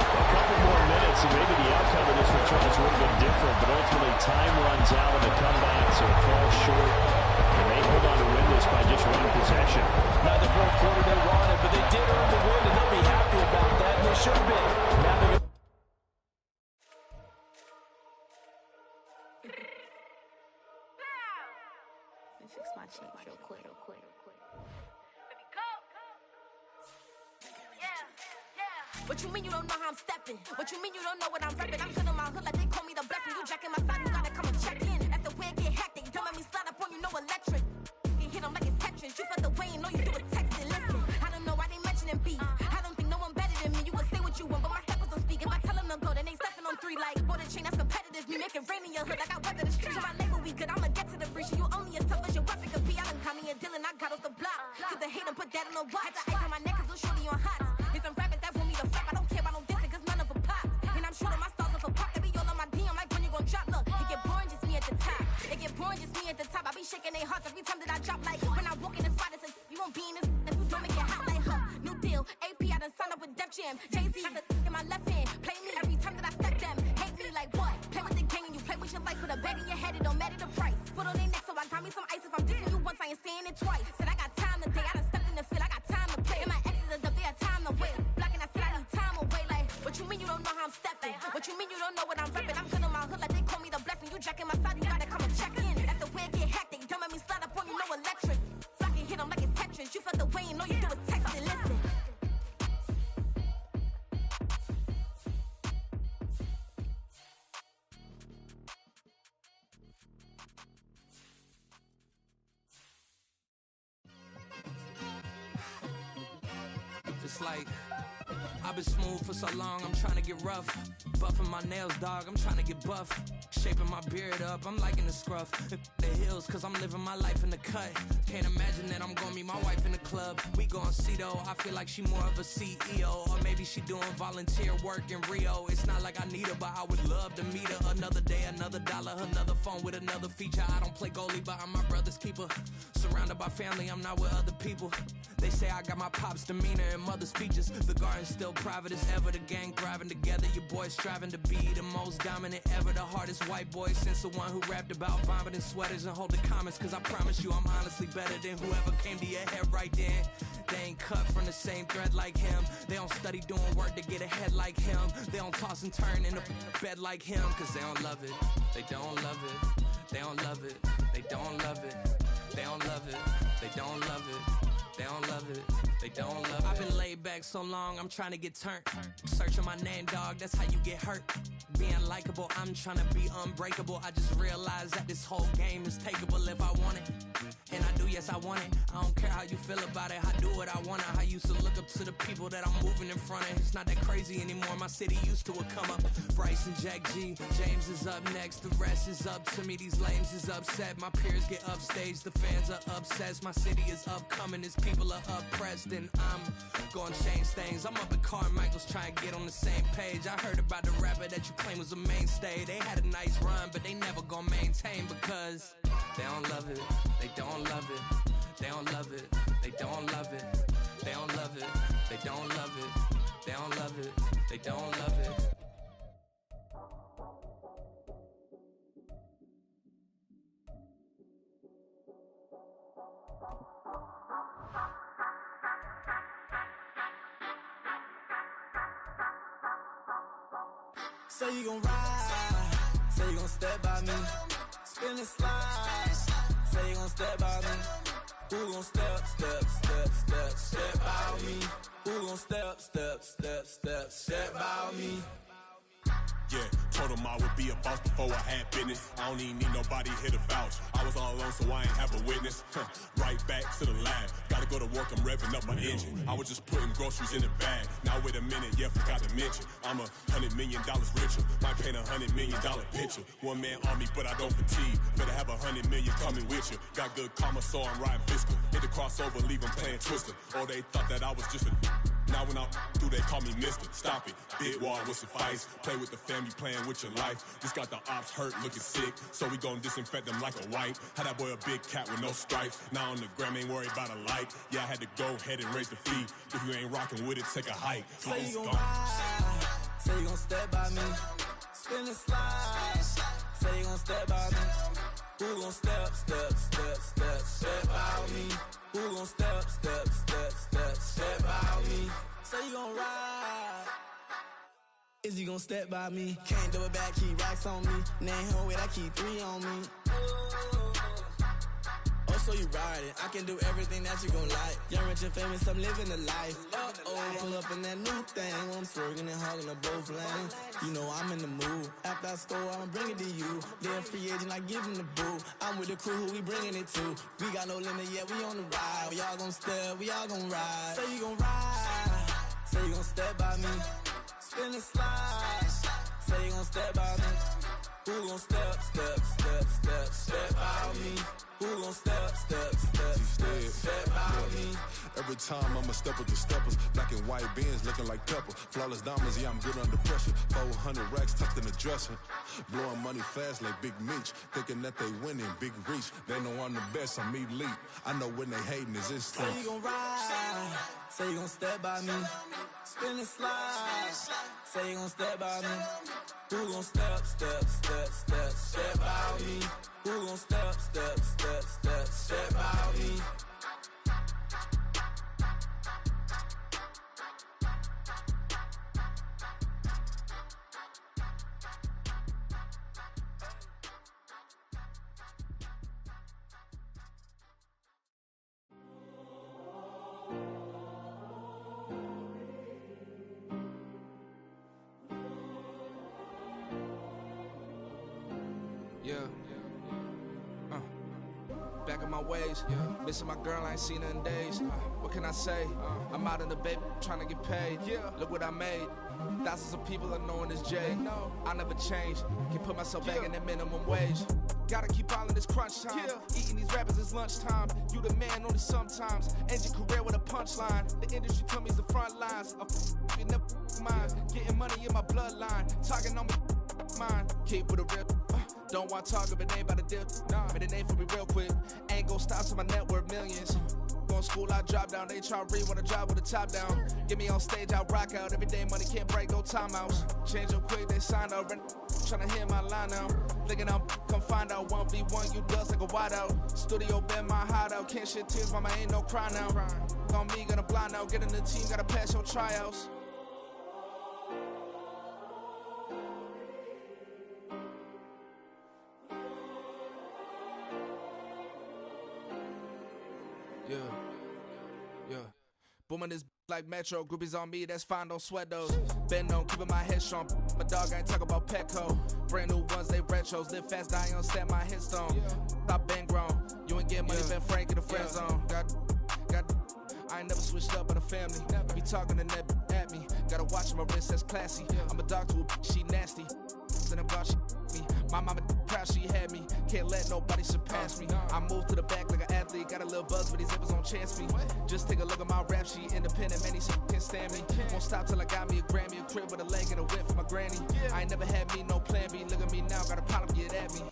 A couple more minutes, and maybe the outcome of this for Charles would have been different, but ultimately time runs out on the comeback, so it falls short. And they hold on to win this by just one possession. Not the fourth quarter they wanted, but they did earn the win, and they'll be happy about that, and they should be. Now they're fix my cheek real quick. What you mean you don't know how I'm stepping? What you mean you don't know what I'm repping? I'm good on my hood like they call me the blessing. You jacking my side, you gotta come and check in. That's the way it get hectic. Don't let me slide up on you, no electric. You hit them like it's Tetris. You felt the way and know you do it texting. Listen, I don't know why they mentioning beef. I don't think no one better than me. You can say what you want, but my steppers don't speak. If I tell them to go, then they stepping on 3 like border chain. That's competitive. Me make it rain in your hood like I weather the street. So my label we good. I'ma get to the breach. You only as tough as your weapon could be. I done caught me a Dylan. I got off the block. Cause the hate and put that on the watch. The ice on my neck is a shorty on hot. It's some rappers that want me to flop. I don't care about no dissing cause none of them pop. And I'm shooting my stars off a pop. They be all on my DM like when you gon' drop. Look, it get boring just me at the top. It get boring just me at the top. I be shaking their hearts every time that I drop. Like when I walk in the spot, it's you won't be in this. If you don't make it hot like her. New deal. AP, I done signed up with Def Jam. Jay-Z, got the in my left hand. Play me every time that I step them. Hate me like what? Play with the gang and you play with your life. Put a bag in your head, it don't matter the price. Put on their neck, so I got me some ice. If I'm dissing you once, I ain't saying it twice. Said I got time today. I done stepped in the field. I got time to play. And my exes are up there, time to wait. Blocking, I said I need time away. Like, what you mean you don't know how I'm stepping? What you mean you don't know what I'm repping? I'm good on my hood like they call me the blessing. You jacking my side, you gotta come and check in. That's the way it get hectic. Don't let me slide up on you, no electric. Blocking, hit them like it's Tetris. You felt the way and know you do it texting. Listen. It's like I've been smooth for so long, I'm trying to get rough. Buffing my nails, dog, I'm trying to get buff. Shaping my beard up, I'm liking the scruff. The hills, cause I'm living my life in the cut. Can't imagine that I'm gonna meet my wife in the club. We gon' see though, I feel like she more of a CEO. Or maybe she doing volunteer work in Rio. It's not like I need her, but I would love to meet her. Another day, another dollar, another phone with another feature. I don't play goalie, but I'm my brother's keeper. Surrounded by family, I'm not with other people. They say I got my pop's demeanor and mother's features. The garden's still private as ever, the gang thriving together. Your boys striving to be the most dominant ever. The hardest white boy since the one who rapped about vomiting sweaters and holding comments. Cause I promise you I'm honestly better than whoever came to your head right then. They ain't cut from the same thread like him. They don't study doing work to get ahead like him. They don't toss and turn in a bed like him. Cause they don't love it, they don't love it. They don't love it, they don't love it. They don't love it, they don't love it. They don't love it, they don't love it. I've been laid back so long, I'm trying to get turned. Searching my name, dog, that's how you get hurt. Being likable, I'm trying to be unbreakable. I just realized that this whole game is takeable if I want it. And I do, yes, I want it. I don't care how you feel about it, I do what I want. I used to look up to the people that I'm moving in front of. It's not that crazy anymore, my city used to a come up. Bryce and Jack G, James is up next. The rest is up to me, these lames is upset. My peers get upstaged, the fans are obsessed. My city is upcoming, it's people are oppressed, and I'm gonna change things. I'm up at Carmichael's trying to get on the same page. I heard about the rapper that you claim was a mainstay. They had a nice run, but they never gonna maintain because they don't love it, they don't love it, they don't love it, they don't love it, they don't love it, they don't love it, they don't love it, they don't love it. Say you gon' ride, say you gon' step by me, spin and slide, say you gon' step by me. Who gon' step by me? Who gon' step by me? Yeah, told him I would be a boss before I had business. I don't even need nobody here to vouch. I was all alone, so I ain't have a witness. Right back to the lab. Gotta go to work, I'm revving up my engine. I was just putting groceries in the bag. Now wait a minute, yeah, forgot to mention. I'm $100 million richer. Might paint $100 million picture. One man army, but I don't fatigue. Better have 100 million coming with you. Got good karma, so I'm riding fiscal. Hit the crossover, leave them playing Twister. Oh, they thought that I was just a now when I'm through, they call me Mister. Stop it, big wall would suffice. Play with the family, playing with your life. Just got the ops hurt, looking sick, so we gon' disinfect them like a wipe. Had that boy a big cat with no stripes. Now on the gram, ain't worried about a light. Yeah, I had to go ahead and raise the fee. If you ain't rocking with it, take a hike. Say you gon' ride, say you gon' step by me. Spin and slide, say you gon' step by me. Who gon' step by me? Who gon' step by me? Say you gon' ride. Is you gon' step by me? Can't do it back, keep racks on me. Name home with I keep 3 on me. Oh, so you riding? I can do everything that you gon' like. Young, rich, and famous, I'm living the life. Pull up in that new thing. I'm swerving and hogging up both lanes. You know I'm in the mood. After I score, I'ma bring it to you. They're a free agent, I give them the boo. I'm with the crew, who we bringing it to. We got no limit yet, we on the ride. We all gon' step, we all gon' ride. Say you gon' ride, say you gon' step by me. Spin and slide, say you gon' step by me. Who gon' step by me? Who gon' step by me? Every time I'ma step with the steppers. Black and white beans looking like pepper. Flawless diamonds, yeah, I'm good under pressure. 400 racks tucked in the dresser. Blowing money fast like Big Meech. Thinking that they winning, big reach. They know I'm the best, I'm elite. I know when they hating is instant. Say you gon' ride, say you gon' step by me. Spin and slide, say you gon' step by me. Who gon' step by me? Who gon' step by me? Back in my ways, missing my girl, I ain't seen her in days. What can I say? I'm out in the baby, trying to get paid. Look what I made. Thousands of people are knowing this Jay. I never change. Can put myself back in that minimum wage. Gotta keep all in this crunch time. Eating these rappers is lunchtime. You the man only sometimes. End your career with a punchline. The industry told me it's the front lines. You never mind. Getting money in my bloodline. Talking on me, mine. Keep with a real. Don't want to talk if it ain't about a dip. Made a name for me real quick. Ain't gon' stop till my net worth millions. Going school, I drop down. They try to read when I drive with the top down. Get me on stage, I rock out. Every day money can't break, no timeouts. Change up quick, they sign up. Tryna hear my line now. Thinking I'm come find out 1v1, you dust like a wideout. Studio been my hideout. Can't shed tears, mama ain't no cry now. On me, gonna blind out. Get in the team, gotta pass your tryouts. Yeah. Booming this like Metro, groupies on me, that's fine, don't sweat those. Been on, keeping my head strong. My dog ain't talk about Petco. Brand new ones, they retros. Live fast, dying on set my headstone. Stop been grown. You ain't getting money, been Frank in the friend zone. Got. I ain't never switched up on the family. Be talking to that at me. Gotta watch my wrist, that's classy. I'm a dog to a she nasty. And I'm God, she me. My mama proud she had me. Can't let nobody surpass me. I move to the back like an athlete. Got a little buzz, but these zippers don't chance me. Just take a look at my rap sheet. Independent, man, these can't stand me. Won't stop till I got me a Grammy, a crib with a leg and a whip for my granny. I ain't never had me no plan B. Look at me now, got a problem, get at me.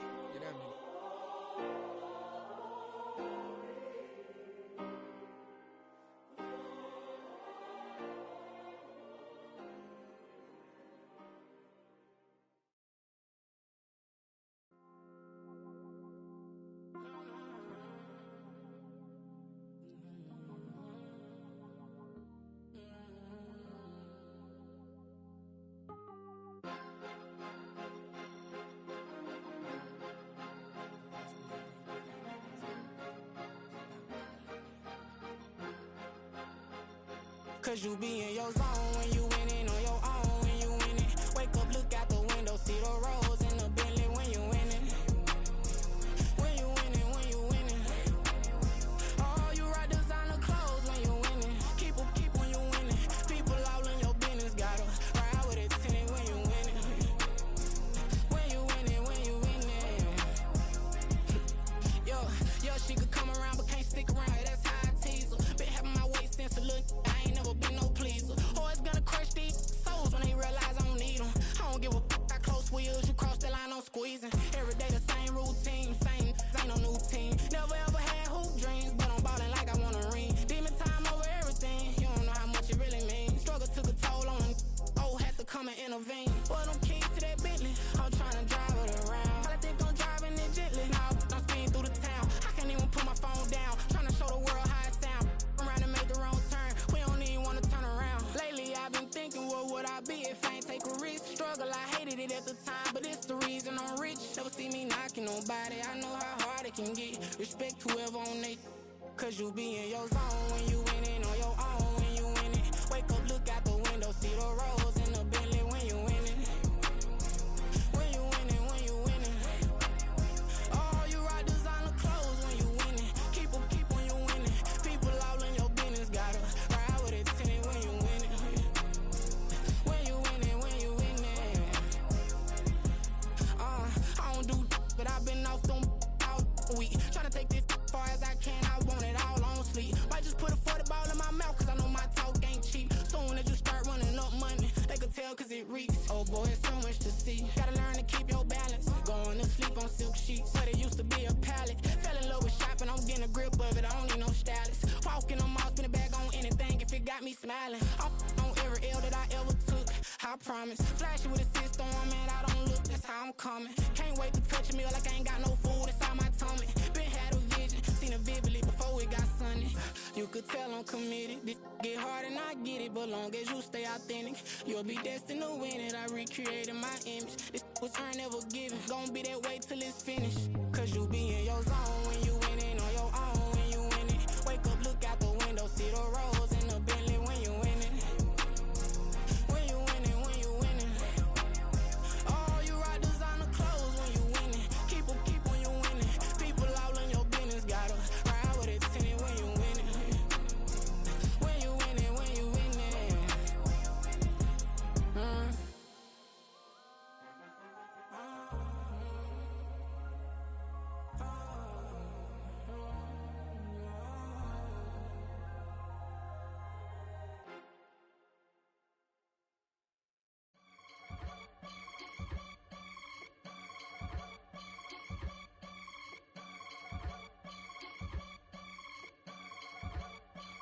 Cause you be in your zone when you winning on your own when you winning. Wake up, look out the window, see the rose in the Bentley when you winning. When you winning, when you winning. Oh, you rock designer clothes when you winning. Keep when you winning. People all in your business, gotta ride with it tinted when you winning. When you winning, when you winning. Yo, she could come around but can't stick around. That's how I tease her. Been having my way since a little. I ain't never been no pleaser. Always gonna crush these souls when they realize I don't need them. I don't give a f***. I close wheels, you cross the line, I'm squeezing. Every day the same routine, same ain't no new team. Never ever had hoop dreams, but I'm ballin' like I want a ring. Demon time over everything, you don't know how much it really means. Struggle took a toll on them. Oh, had to come and intervene. Boy, them keys to that Bentley, I'm tryna drive it around. I think I'm driving it gently. Now I'm speeding through the town. I can't even put my phone down. Tryna show the world how it sound. Around and make the wrong turn. We don't even wanna turn around. Lately I've been thinking, what would I be if I ain't take a risk? Struggle, I hated it at the time, but it's the reason I'm rich. Never see me knocking nobody. I know how hard it can get. Respect whoever on they. Cause you be in your zone when you winning on your own when you winning. Wake up, look out the window, see the rose in the Bentley when you winning. When you winning, when you winning. Oh, you rock designer clothes when you winning. Keep when you winning. People all in your business, gotta ride with it tinted when you winning. When you winning, when you winning. I don't do but I've been off them all week. Tryna take this far as I can, I want it all on sleep. Might just put a 40 ball in my mouth, cause I know my talk ain't cheap. Soon as you start running up money, they could tell cause it reeks. Oh boy, it's so much to see. Gotta learn to keep your balance. Going to sleep on silk sheets, but it used to be a pallet. Fell in love with shopping, I'm getting a grip of it, I don't need no stylist. Walking on mouth, spin a bag on anything if it got me smiling. I'm on every L that I ever took, I promise. Flashy with a system on, man, I don't look, that's how I'm coming. Can't wait to touch a meal like I ain't got no food inside my tummy. Been had a vision, seen it vividly before it got sunny. You could tell I'm committed. This get hard and I get it, but long as you stay authentic, you'll be destined to win it. I recreated my image. This was earned, never given. Gonna be that way till it's finished. Cause you be in your zone when you winning on your own when you winning. Wake up, look out the window, see the rose in the Bentley when you winning. When you winning, when you winning. Oh, you rock designer clothes when you winning. Keep when you winning. People all in your business, gotta ride with it tinted when you winning. When you winning, when you winning.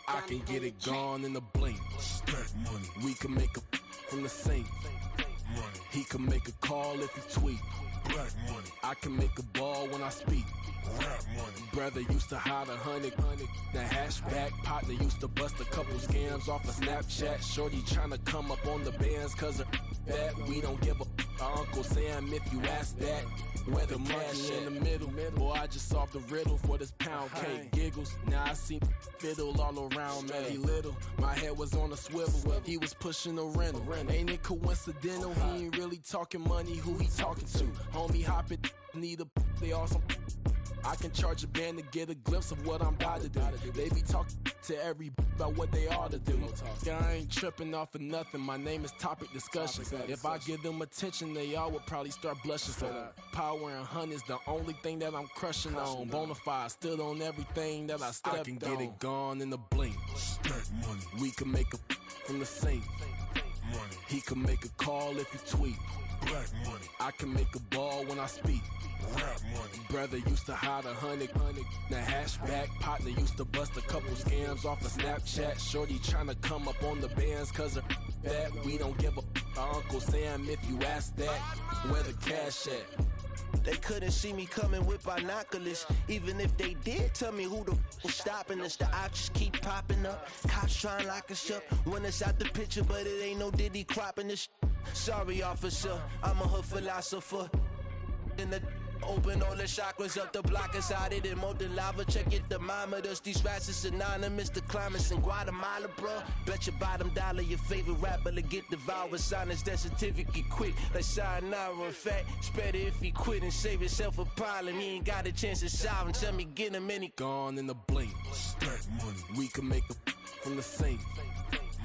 I can get it gone in a blink. Stack money. We can make a from the sink. Money. He can make a call if he tweet. Black money. I can make a ball when I speak. Rap money. Brother used to hide 100. The hashback partner used to bust a couple scams off of Snapchat. Shorty tryna come up on the bands cause of that. We don't give a Uncle Sam if you ask that. Where the money in the middle. Boy, I just solved the riddle for this pound cake. Giggles, now I see fiddle all around me. He little, my head was on a swivel. He was pushing a rental. Ain't it coincidental? He ain't really talking money, who he talking to? Homie hopping, need a they awesome. I can charge a band to get a glimpse of what I'm about to do. They be talking to every about what they ought to do. I ain't tripping off of nothing. My name is Topic Discussion. If I give them attention, they all would probably start blushing. So power and hunt is the only thing that I'm crushing on. Bonafide stood on everything that I stepped on. I can get it gone in a blink. Stack money. We can make a from the sink. Money. He can make a call if he tweet. Black money. I can make a ball when I speak. Rap money. Brother used to hide 100. The hashback partner used to bust a couple scams off of Snapchat. Shorty tryna come up on the bands cause of that. We don't give a Uncle Sam if you ask that. Where the cash at? They couldn't see me coming with binoculars. Even if they did, tell me who the was stopping us. The options keep popping up. Cops trying to lock us up. When it's out the picture, but it ain't no Diddy cropping this. Sorry, officer, I'm a hood philosopher. In the Open all the chakras up, the block inside it, and molten lava. Check your thermometers. These rats is synonymous to climates in Guatemala, bro. Bet your bottom dollar your favorite rapper to get devoured. Sign his death certificate quick, like sayonara. In fact, it's better if he quit and save himself a problem. He ain't got a chance to solve him. Tell me, get him any. Gone in the blink. Stack money. We can make a from the sink.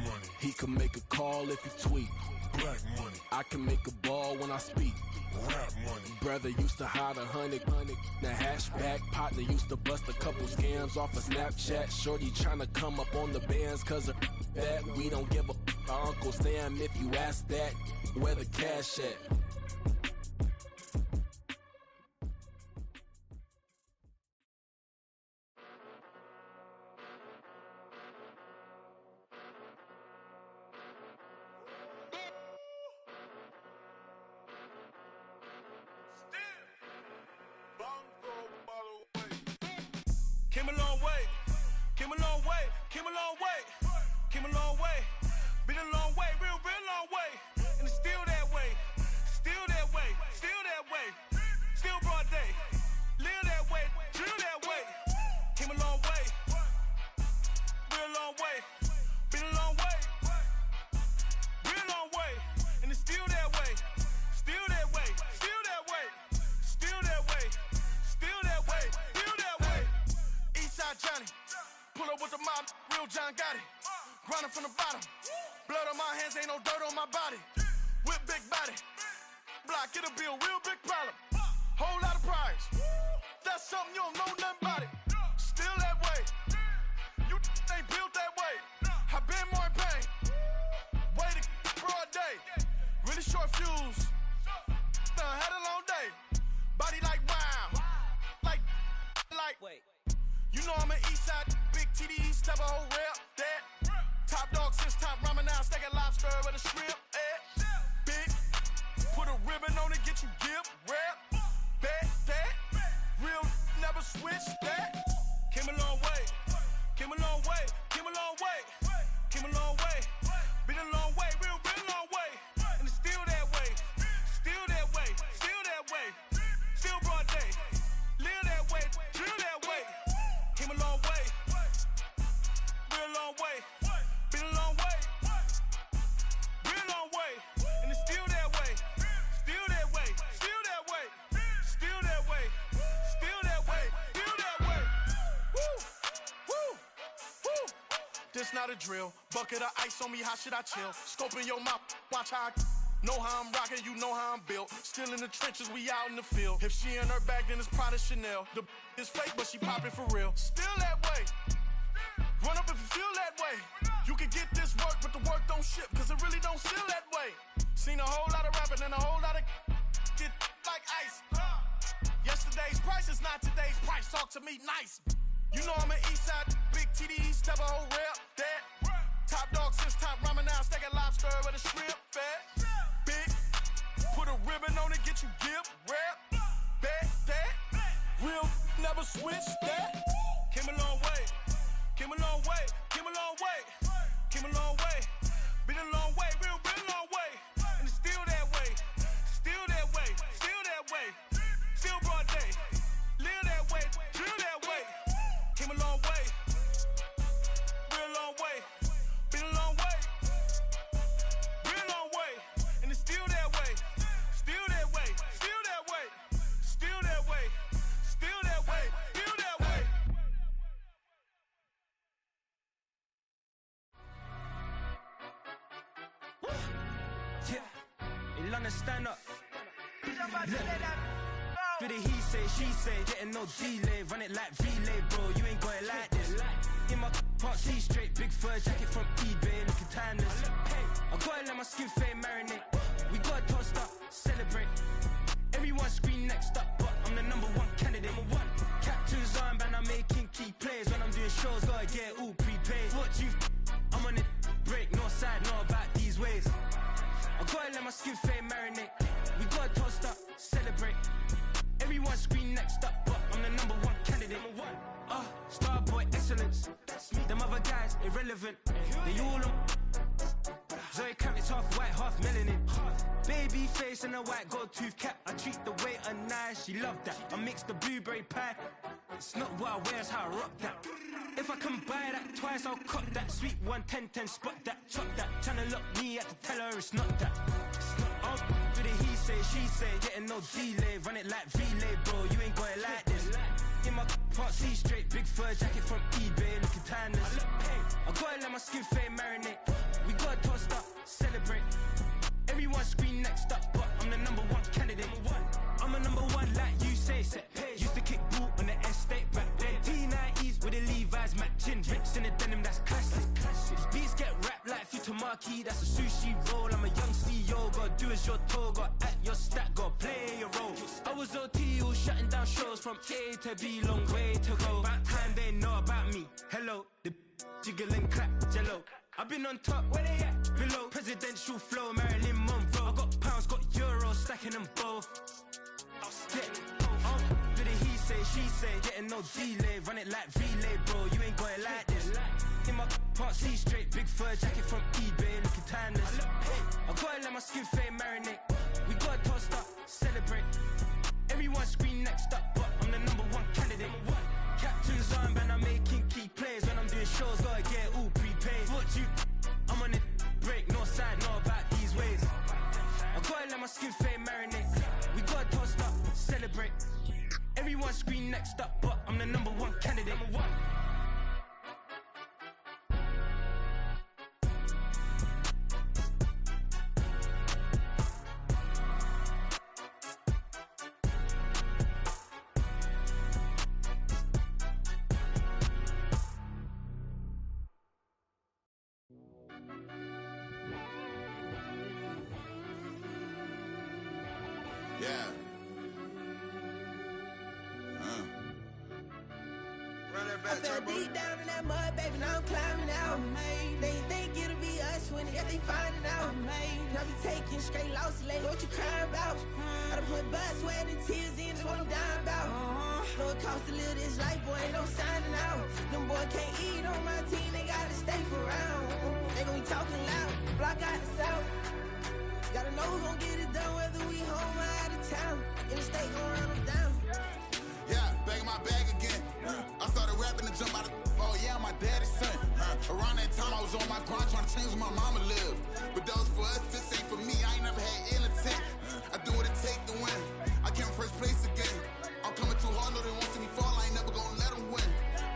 Money. He can make a call if he tweet. Black money. I can make a ball when I speak. Rap money. Brother used to hide 100. The hashback partner used to bust a couple scams off of Snapchat. Shorty tryna come up on the bands cause of that. We don't give a Uncle Sam if you ask that. Where the cash at? Came a long way, came a long way, came a long way, came a long way, been a long way, real long way, and it's still that way, still that way, still that way, still broad day, live that way, drill that way, came a long way, real long way, been a long way, real long way, and it's still that way, still that way, still that way, still that way, still that way, still that way. Eastside Johnny, pull up with the mob, real John Gotti. Grinding from the bottom, blood on my hands, ain't no dirt on my body. Whip big body, block, it'll be a real big problem. Whole lot of prize, that's something you don't know nothing about it. Still that way, you ain't built that way. I been more in pain, way to broad day. Really short fuse, had a long day. Body like wow, like. Wait. You know I'm an Eastside, big TDE, step a whole rep, that. Top dog since top ramen now, steak a lobster with a shrimp, big, put a ribbon on it, get you gift, rep, bet, that. Real, never switch, that. Came a long way, came a long way, came a long way, came a long way. Been a long way, real long way. And it's still that way, still that way, still that way. Still broad day, live that way, drill that way. Came a long way, real long way, been a long way, real long way, and it's still that way, still that way, still that way, still that way, still that way, still that way. Woo, woo, woo. This not a drill, bucket of ice on me, how should I chill? Scope in your mouth, watch how I know how I'm rocking, you know how I'm built. Still in the trenches, we out in the field. If she in her bag, then it's Prada Chanel. The is fake, but she popping for real. Still that way. Run up if you feel that way. You can get this work, but the work don't ship, cause it really don't feel that way. Seen a whole lot of rapping and a whole lot of get like ice. Yesterday's price is not today's price. Talk to me nice. You know I'm an Eastside, big TDE, step a whole rep, that. Top dog since top ramen now, steak a lobster with a shrimp, fat. Big, put a ribbon on it, get you gift, rep, bet, that. Real, never switch, that. Came a long way, came a long way, came a long way, came a long way. Been a long way, real long way. And it's still that way, still that way, still that way. Still broad day, live that way, drill that way. Came a long way, real long way. Been a long way, real long way, and it's still that way, still that way, still that way, still that way, still that way, still that way. Yeah, in London, stand up. For the he say, she say, getting no delay, run it like relay, bro. You ain't got it like this. In my can't see straight, big fur jacket from eBay, looking timeless. Hey, I gotta let my skin fade marinate. We gotta toast up, celebrate. Everyone scream next up, but I'm the number one candidate. Captain's armband, I'm making key plays. When I'm doing shows, gotta get all prepaid. What you I'm on it, break, no side, know about these ways. I gotta let my skin fade marinate. We gotta toast up, celebrate. Everyone scream next up, but I'm the number one candidate. Starboy excellence. Them other guys irrelevant. They all on Zoe Kravitz face half white, half melanin. Baby face and a white gold tooth cap. I treat the waiter nice, she love that. I mix the blueberry pie. It's not what I wear, it's how I rock that. If I can buy that twice, I'll cut that. Sweet 110, spot that, chop that. Tryna lock me, I have to tell her it's not that. I'll with it, he say, she say. Getting no delay, run it like relay, bro. You ain't got it like this. In my part C straight, big fur jacket from eBay, looking timeless. I gotta let my skin fade marinate. We gotta toast up, celebrate. Everyone scream next up, but I'm the number one candidate. I'm a number one like you say. Used to kick ball on the estate back then. T90s with the Levi's matching. Rips in the denim, that's classic. Beats get wrapped like Futamaki, that's a sushi roll. I'm a young CEO, gotta do as you're told. Gotta act your stat, gotta play your role. I was OT, all shutting down shows from A to B, long way to go. About time they know about me. Hello, the jiggle and clap, jello. I've been on top, where they at? Below, presidential flow, Marilyn Monroe. I got pounds, got euros, stacking them both. With it, he say, she say, getting no delay, run it like relay, bro. You ain't got it like this. In my part C straight, big fur jacket from eBay, looking timeless. I gotta let my skin fade marinate. We gotta toast up, celebrate. Everyone scream next up, but I'm the number one candidate. Captain's armband, I'm making key plays. When I'm doing shows, gotta get all prepaid. What you? I'm on it, break, no side, know about these ways. I gotta let my skin fade marinate. We gotta toast up, celebrate. Everyone scream next up, but I'm the number one candidate. Yeah. I fell deep down in that mud, baby, now I'm climbing out. They think it'll be us when they find it out. I be taking straight losses, like what you crying about? I done put blood, sweat, and tears in, that's what I'm dying about. Know it costs to live this life, boy, ain't no signing out. Them boy can't eat on my team, they gotta stay for round. They gon' be talking loud, block out the south. Gotta know who gon' get it done, whether we home or out of town. In the state gon' run them down. Yeah, back in my bag again. I started rapping to jump out of oh yeah, I'm my daddy's son. Around that time I was on my grind trying to change where my mama lived. But that was for us, this ain't for me. I ain't never had ill intent. I do what it take to win. I came first place again. I'm coming too hard, no they won't see me fall. I ain't never gonna let them win.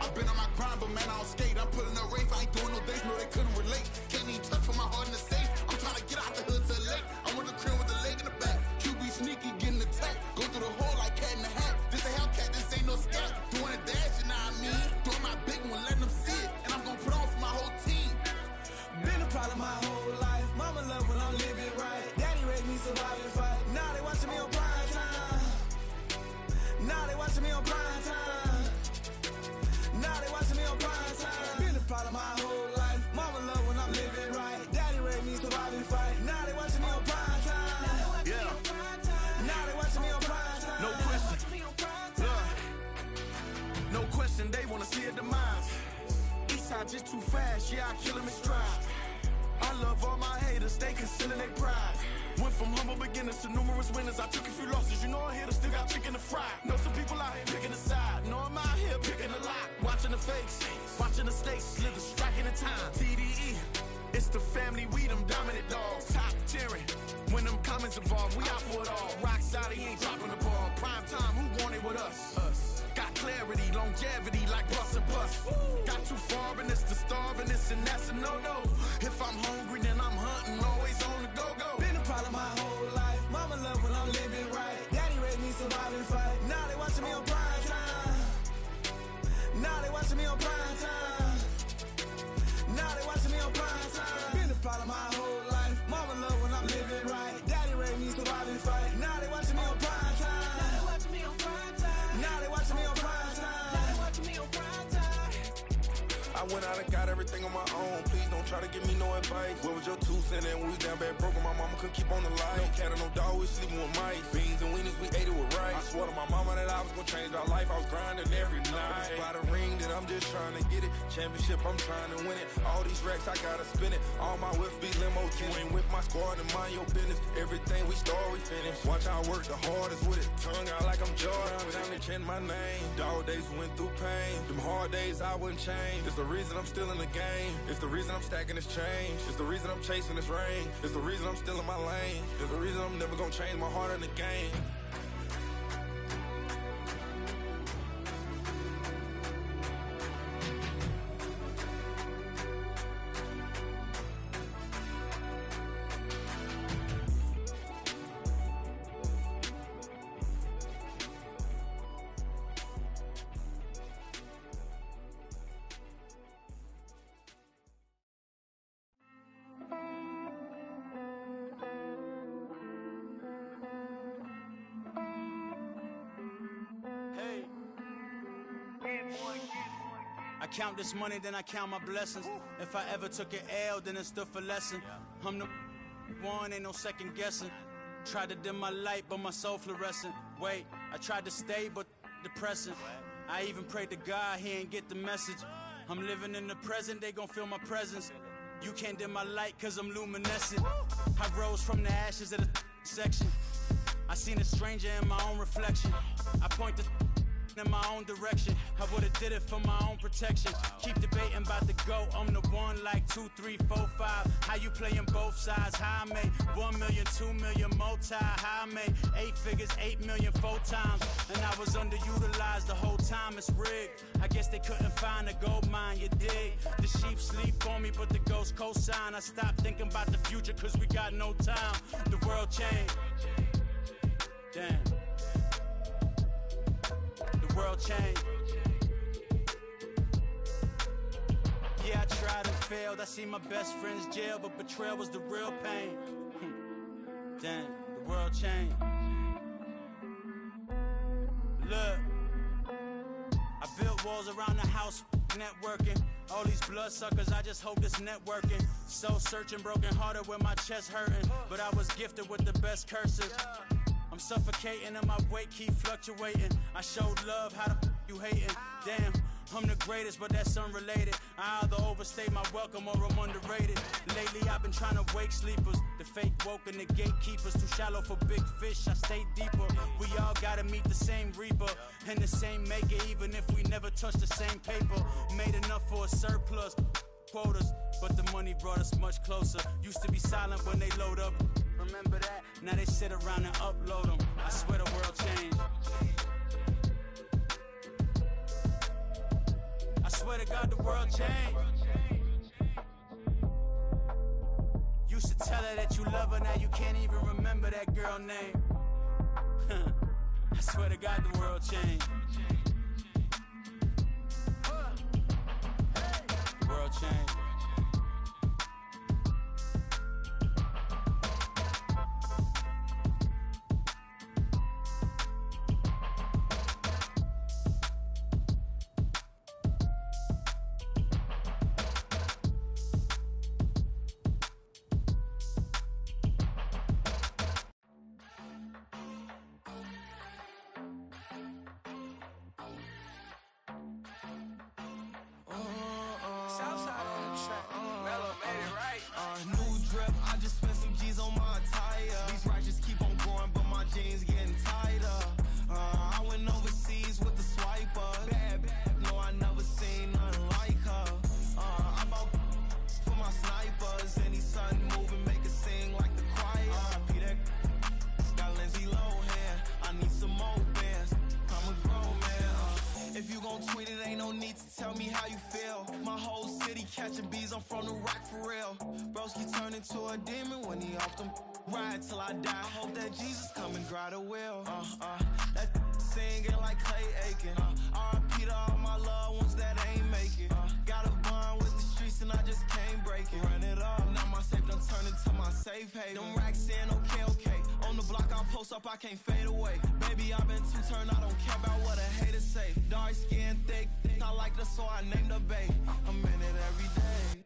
I've been on my grind, but man I don't skate. I'm putting up race, I ain't doing no days, no they couldn't relate. Can't even touch for my heart in the safe. I'm trying to get out the hood to the lake. I want the crib with the leg in the back. QB sneaky, getting attacked. Go through the hole like cat in the hat. This a Hellcat, this ain't no scat. Doing a dash, you know what I mean? Doing my big one, letting them see it. And I'm gonna put on for my whole team. Been a problem my whole life. Mama love when I'm living right. Daddy raised me survive and fight. Now they watching me on prime time. Now they watching me on prime time. Now they watching me on prime time. Been a problem my whole life. Mama love when I'm living right. Daddy raised me survive and fight. Now they watching me on prime time. Yeah. Now they watching me on prime time. No question. No question, they wanna see a demise. Eastside just too fast, yeah, I kill him in stride. I love all my haters, they concealing their pride. Went from humble beginners to numerous winners. I took a few losses, you know I hit her, still got chicken to fry. Know some people out here picking a side, know I'm out here picking a lot. Watching the fakes, watching the stakes, slither, striking the time. TDE, it's the family, we them dominant dogs. Top tiering, when them comments involved, we out for it all. Rock side, he ain't dropping the ball. Prime time, who want it with us? Got clarity, longevity, like bust and bust. Got too far and it's the starving, this and that's a no-no. If I'm hungry, then I'm hunting, always on the go-go. Been a problem my whole life. Mama love when I'm living right. Daddy raised me survive and fight. Now they watching me on prime time. Now they watching me on prime time. Now they watching me on prime time. Been a problem my whole life. Mama love when I'm living right. Daddy raised me survive and fight. Now they watching me on prime time. Now they watching me on prime time. Now they watching me on prime time. Now they watching me on prime time. I went out and got everything on my own. Please don't try to give me no advice. What was your 2 cents? And when we down bad broke, my mama couldn't keep on the light. No cat or no dog, we sleeping with mice. Beans and weenies, we ate it with rice. I swore to my mama that I was gonna change our life. I was grinding every night. By the ring that I'm just trying to get it. Championship, I'm trying to win it. All these racks, I gotta spin it. All my whips be limo. You ain't with my squad and mind your business. Everything we start, we finish. Watch I work the hardest with it. Tongue out like I'm Jordan. Time to chant my name. Dog days went through pain. Them hard days I wouldn't change. It's the reason I'm still in the game. It's the reason I'm stacking this change. It's the reason I'm chasing this rain. It's the reason I'm still in my lane. It's the reason I'm never gonna change my heart in the game. I count this money, then I count my blessings. If I ever took an L, then it stood for lesson. I'm the one, ain't no second guessing. Tried to dim my light, but my soul fluorescent. Wait, I tried to stay, but depressing. I even prayed to God, he ain't get the message. I'm living in the present, they gon' feel my presence. You can't dim my light, cause I'm luminescent. I rose from the ashes of the section. I seen a stranger in my own reflection. I point the in my own direction. I would've did it for my own protection. Keep debating about the GOAT. I'm the one like 2, 3, 4, 5. How you playing both sides? How I made 1 million, 2 million multi. How I made 8 figures, 8 million 4 times. And I was underutilized the whole time. It's rigged. I guess they couldn't find a gold mine, you dig? The sheep sleep on me, but the ghost cosign. I stopped thinking about the future cause we got no time. The world changed. Damn. The world changed. Yeah, I tried and failed. I see my best friends jail, but betrayal was the real pain. Damn, the world changed. Look, I built walls around the house, networking. All these bloodsuckers, I just hope this networking. Soul searching, broken hearted with my chest hurting. But I was gifted with the best curses. I'm suffocating and my weight keep fluctuating. I showed love, how the you hating? Damn, I'm the greatest, but that's unrelated. I either overstay my welcome or I'm underrated. Lately I've been trying to wake sleepers. The fake woke and the gatekeepers. Too shallow for big fish, I stay deeper. We all gotta meet the same reaper and the same maker, even if we never touch the same paper. Made enough for a surplus quotas, but the money brought us much closer. Used to be silent when they load up. Remember that? Now they sit around and upload them. I swear the world changed. I swear to God the world changed. Used to tell her that you love her, now you can't even remember that girl name. I swear to God the world changed. The world changed. I can't fade away. Baby, I've been too turned, I don't care about what a hater say. Dark skin, thick, I like the so I named the bae. I'm in it every day.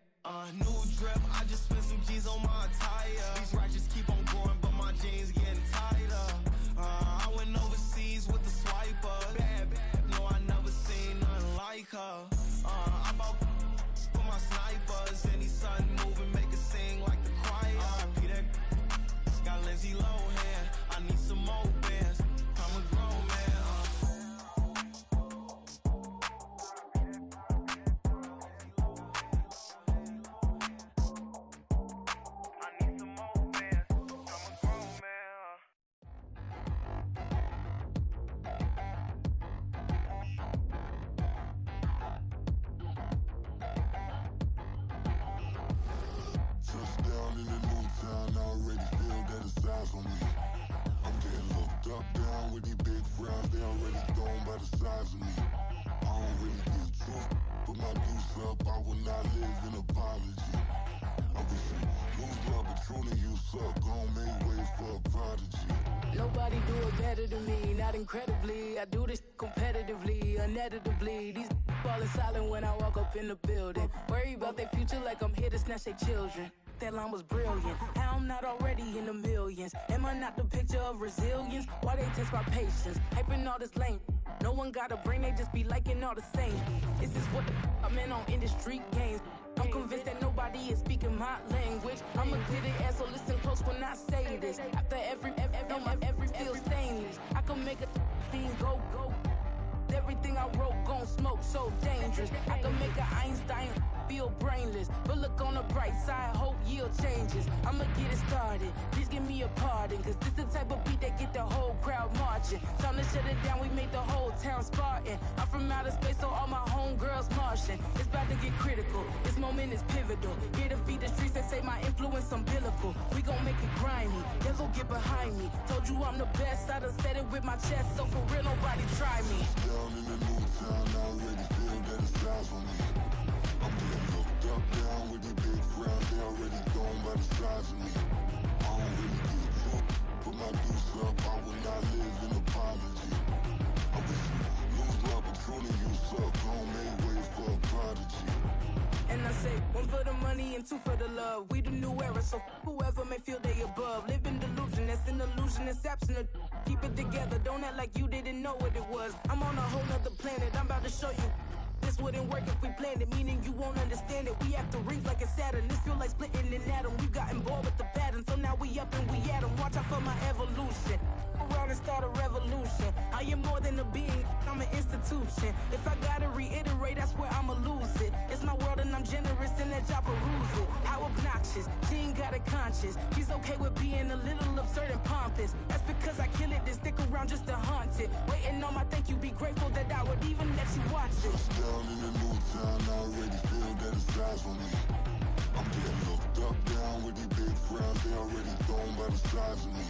New drip, I just spent some G's on my attire. These ratchets keep on growing, but my jeans getting tighter. I went overseas with the swiper. Bad, no, I never seen nothing like her. I bought for my snipers. Any sudden moving, make it sing like the choir. RIP that got Lindsay Lohan. I need some more bands. I'm a grown man. Touchdown in the new town, I already feel that it's eyes on me. I'm getting looked up, down with these big frowns, they already thrown by the size of me. I don't really give truth, put my deuce up, I will not live in apology. I wish you lose love, but truly you suck, gon' make way for a prodigy. Nobody do it better than me, not incredibly. I do this competitively, uneditably. These falling silent when I walk up in the building. Worry about their future like I'm here to snatch their children. That line was brilliant. How I'm not already in the millions? Am I not the picture of resilience? Why they test my patience? Hyping all this lame. No one got a brain, they just be liking all the same. This is what I'm in on industry games. I'm convinced that nobody is speaking my language. I'm a good ass, so listen close when I say this. After every feel stainless. I can make a scene go. Everything I wrote gon' smoke, so dangerous. I can make an Einstein feel brainless. But look on the bright side, hope yield changes. I'ma get it started, please give me a pardon. Cause this the type of beat that get the whole crowd marching. Time to shut it down, we made the whole town Spartan. I'm from outer space, so all my homegirls Martian. It's about to get critical, this moment is pivotal. Here to feed the streets that say my influence umbilical. We gon' make it grimy, devil get behind me. Told you I'm the best, I done said it with my chest. So for real, nobody try me. Down in the new town, I already feel that it's eyes on me. I'm getting looked up, down with these big frowns, they already thrown by the size of me. I don't really give truth, put my deuce up, I will not live in apology. I wish you lose love, but truly you suck, gon' make way for a prodigy. And I say, one for the money and two for the love. We the new era, so whoever may feel they above. Live in delusion, that's an illusion, it's absent. Keep it together, don't act like you didn't know what it was. I'm on a whole nother planet, I'm about to show you. This wouldn't work if we planned it, meaning you won't understand it. We act the rings like a Saturn, this feel like splitting an atom. We got involved with the pattern, so now we up and we at 'em. Watch out for my evolution. Around and start a revolution. I am more than a being, I'm an institution. If I gotta reiterate, that's where I'ma lose it. It's my world and I'm generous and let y'all peruse it. How obnoxious, she ain't got a conscience. She's okay with being a little absurd and pompous. That's because I kill it, then stick around just to haunt it. Waiting on my thank you, be grateful that I would even let you watch this. Down in the new town, I already feel that it's eyes on me. I'm getting looked up, down with these big frowns, they already thrown by the size of me.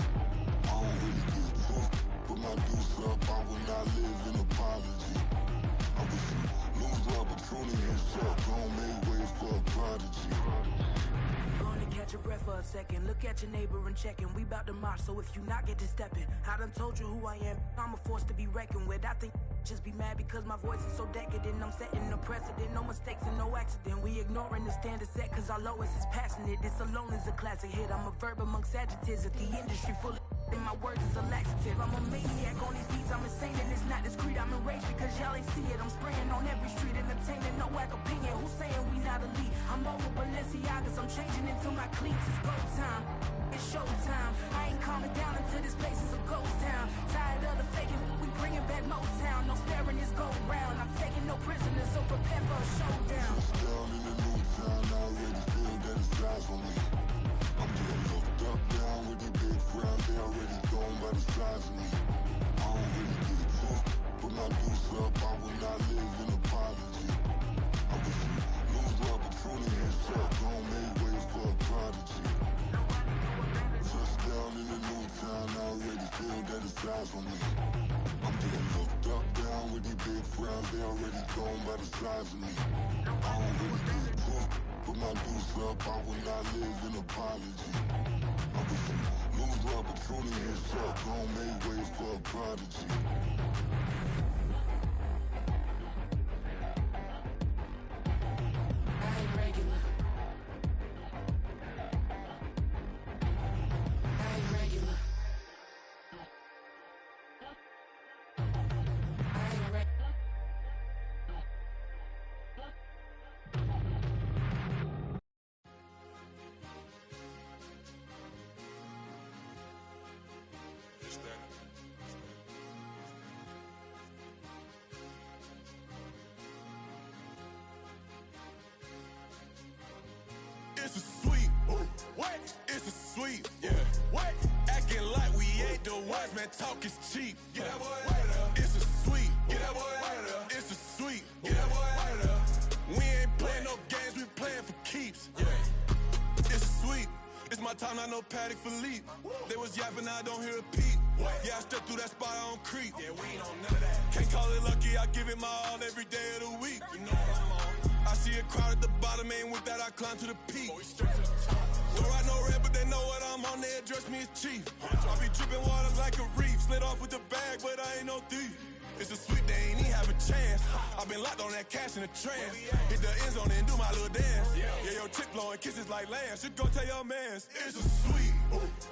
I don't really give truth, put my deuce up, I will not live in apology. I wish you lose love, but truly you suck, gon' make way for a prodigy. Gonna catch your breath for a second. Look at your neighbor and check in. We bout to march, so if you not get to stepping. I done told you who I am. I'm a force to be reckoned with. I think just be mad because my voice is so decadent. I'm setting a precedent, no mistakes and no accident. We ignoring the standard set cause our lowest is passionate. This alone is a classic hit. I'm a verb amongst adjectives. If the industry full of and my words is a laxative. I'm a maniac on these beats, I'm insane and it's not discreet. I'm enraged because y'all ain't see it. I'm spraying on every street, entertaining, no whack opinion. Who's saying we not elite? I'm over Balenciagas, I'm changing into my cleats. It's go time, it's showtime. I ain't calming down until this place is a ghost town. Tired of the faking, we bringing back Motown. No sparing this go round. I'm taking no prisoners, so prepare for a showdown. Down in the new town, I already feel that it's eyes on me. I'm getting looked up, down with these big frowns, they already thrown by the size of me. I don't really give truth, put my deuce up, I will not live in apology. I wish you lose love, but truly you suck, gon' make way for a prodigy. Touchdown in the new town, I already feel that it's eyes on me. I'm getting looked up, down with these big frowns, they already thrown by the size of me. I don't really give truth, put my deuce up, I will not live in apology. I wish you lose love, but truly you suck, gon' make way for a prodigy. I ain't regular. I ain't regular. I ain't regular. man, talk is cheap. Get that boy out of there. It's a sweep. Get that boy out of there. It's a sweep. Get that boy out of there. We ain't playing no games, we playing for keeps. Yeah. It's a sweep. It's my time, I know Patek Philippe. They was yapping, I don't hear a peep. Yeah, I step through that spot, I don't creep. Yeah, we ain't on none of that. Can't call it lucky, I give it my all every day of the week. You know what I'm on. I see a crowd at the bottom, and with that I climb to the peak. Don't ride no red, but they know what I'm on, they address me as chief. I be dripping waters like a reef, slid off with the bag, but I ain't no thief. It's a sweep, they ain't even have a chance. I've been locked on that cash in a trance. Hit the end zone and do my little dance. Yeah, your chick blowing kisses like lambs. Should go tell your mans. It's a sweep.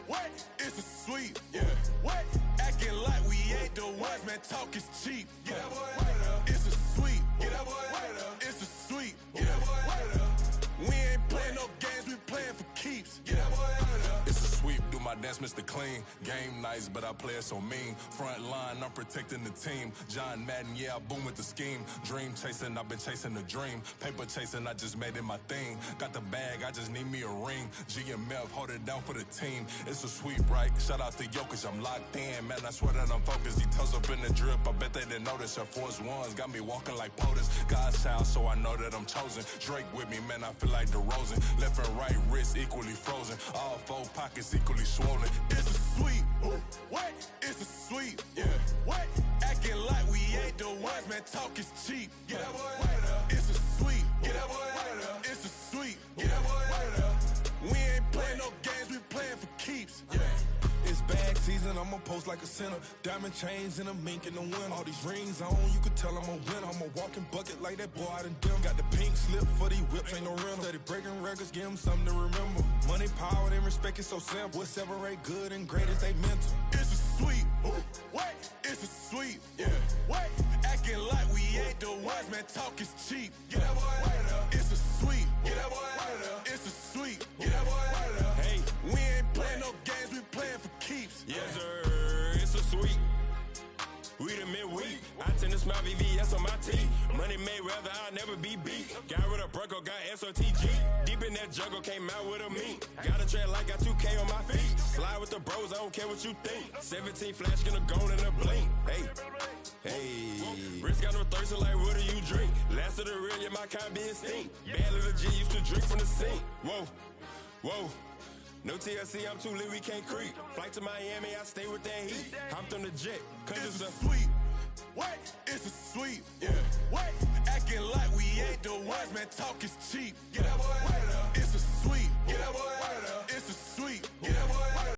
What? It's a sweep. Yeah. What? Acting like we ain't the ones, man. Talk is cheap. Get that boy out of there. It's a sweep. Get that boy out of there. It's a sweep. Get that boy out of there. We ain't playing no games, we playing for keeps. Get that boy out of there. It's a sweep, do my dance, Mr. Clean. Game nice, but I play it so mean. Front line, I'm protecting the team. John Madden, yeah, I boom with the scheme. Dream chasing, I've been chasing the dream. Paper chasing, I just made it my thing. Got the bag, I just need me a ring. GMF, hold it down for the team. It's a sweep, right? Shout out to Jokic, I'm locked in. Man, I swear that I'm focused. He toes up in the drip, I bet they didn't notice. Air Force Ones got me walking like POTUS. God's child, so I know that I'm chosen. Drake with me, man, I feel like DeRozan. Left and right wrist equally frozen. All four pockets equally swollen. It's a sweep. What? It's a sweep. Yeah. What? Acting like we ain't the ones, man. Talk is cheap. Get that boy out of there. It's a sweep. Get that boy out of there. It's a sweep. Get that boy out of there. We ain't playing no games, we playing for keeps. Yeah. It's bag season, I'ma post like a sinner. Diamond chains and a mink in the wind. All these rings on, you could tell I'm a winner. I'm a walking bucket like that boy out in Denver. Got the pink slip for these whips, ain't no rental. Steady breaking records, give them something to remember. Money, power, and respect is so simple. What separate good and great is they mental. It's a sweep. What? It's a sweep. Yeah. What? Acting like we ain't the ones, man. Talk is cheap. Get that boy out of there. It's a sweep. Get that boy out of there. It's a sweep. Get that boy out of there. Hey, we ain't playing no games, we playing for keeps. Yes, sir. It's a sweep. We the midweek. I tend to smile VVS on my teeth. Money made rather I'll never be beat. Got rid of Bronco, got SOTG. Deep in that jungle, came out with a meat. Got a tread like got 2K on my feet. Slide with the bros, I don't care what you think. 17 flash, gonna go in a blink. Hey. Hey, Rich got no thirst, like what do you drink? Last of the real, yeah, my kind be extinct. Bad little G used to drink from the sink. Whoa, whoa. No TLC, I'm too lit, we can't creep. Flight to Miami, I stay with that heat. Hopped on the jet, cause it's a sweep. What? It's a sweep. Yeah. What? Acting like we ain't the ones, man. Talk is cheap. Get that boy out of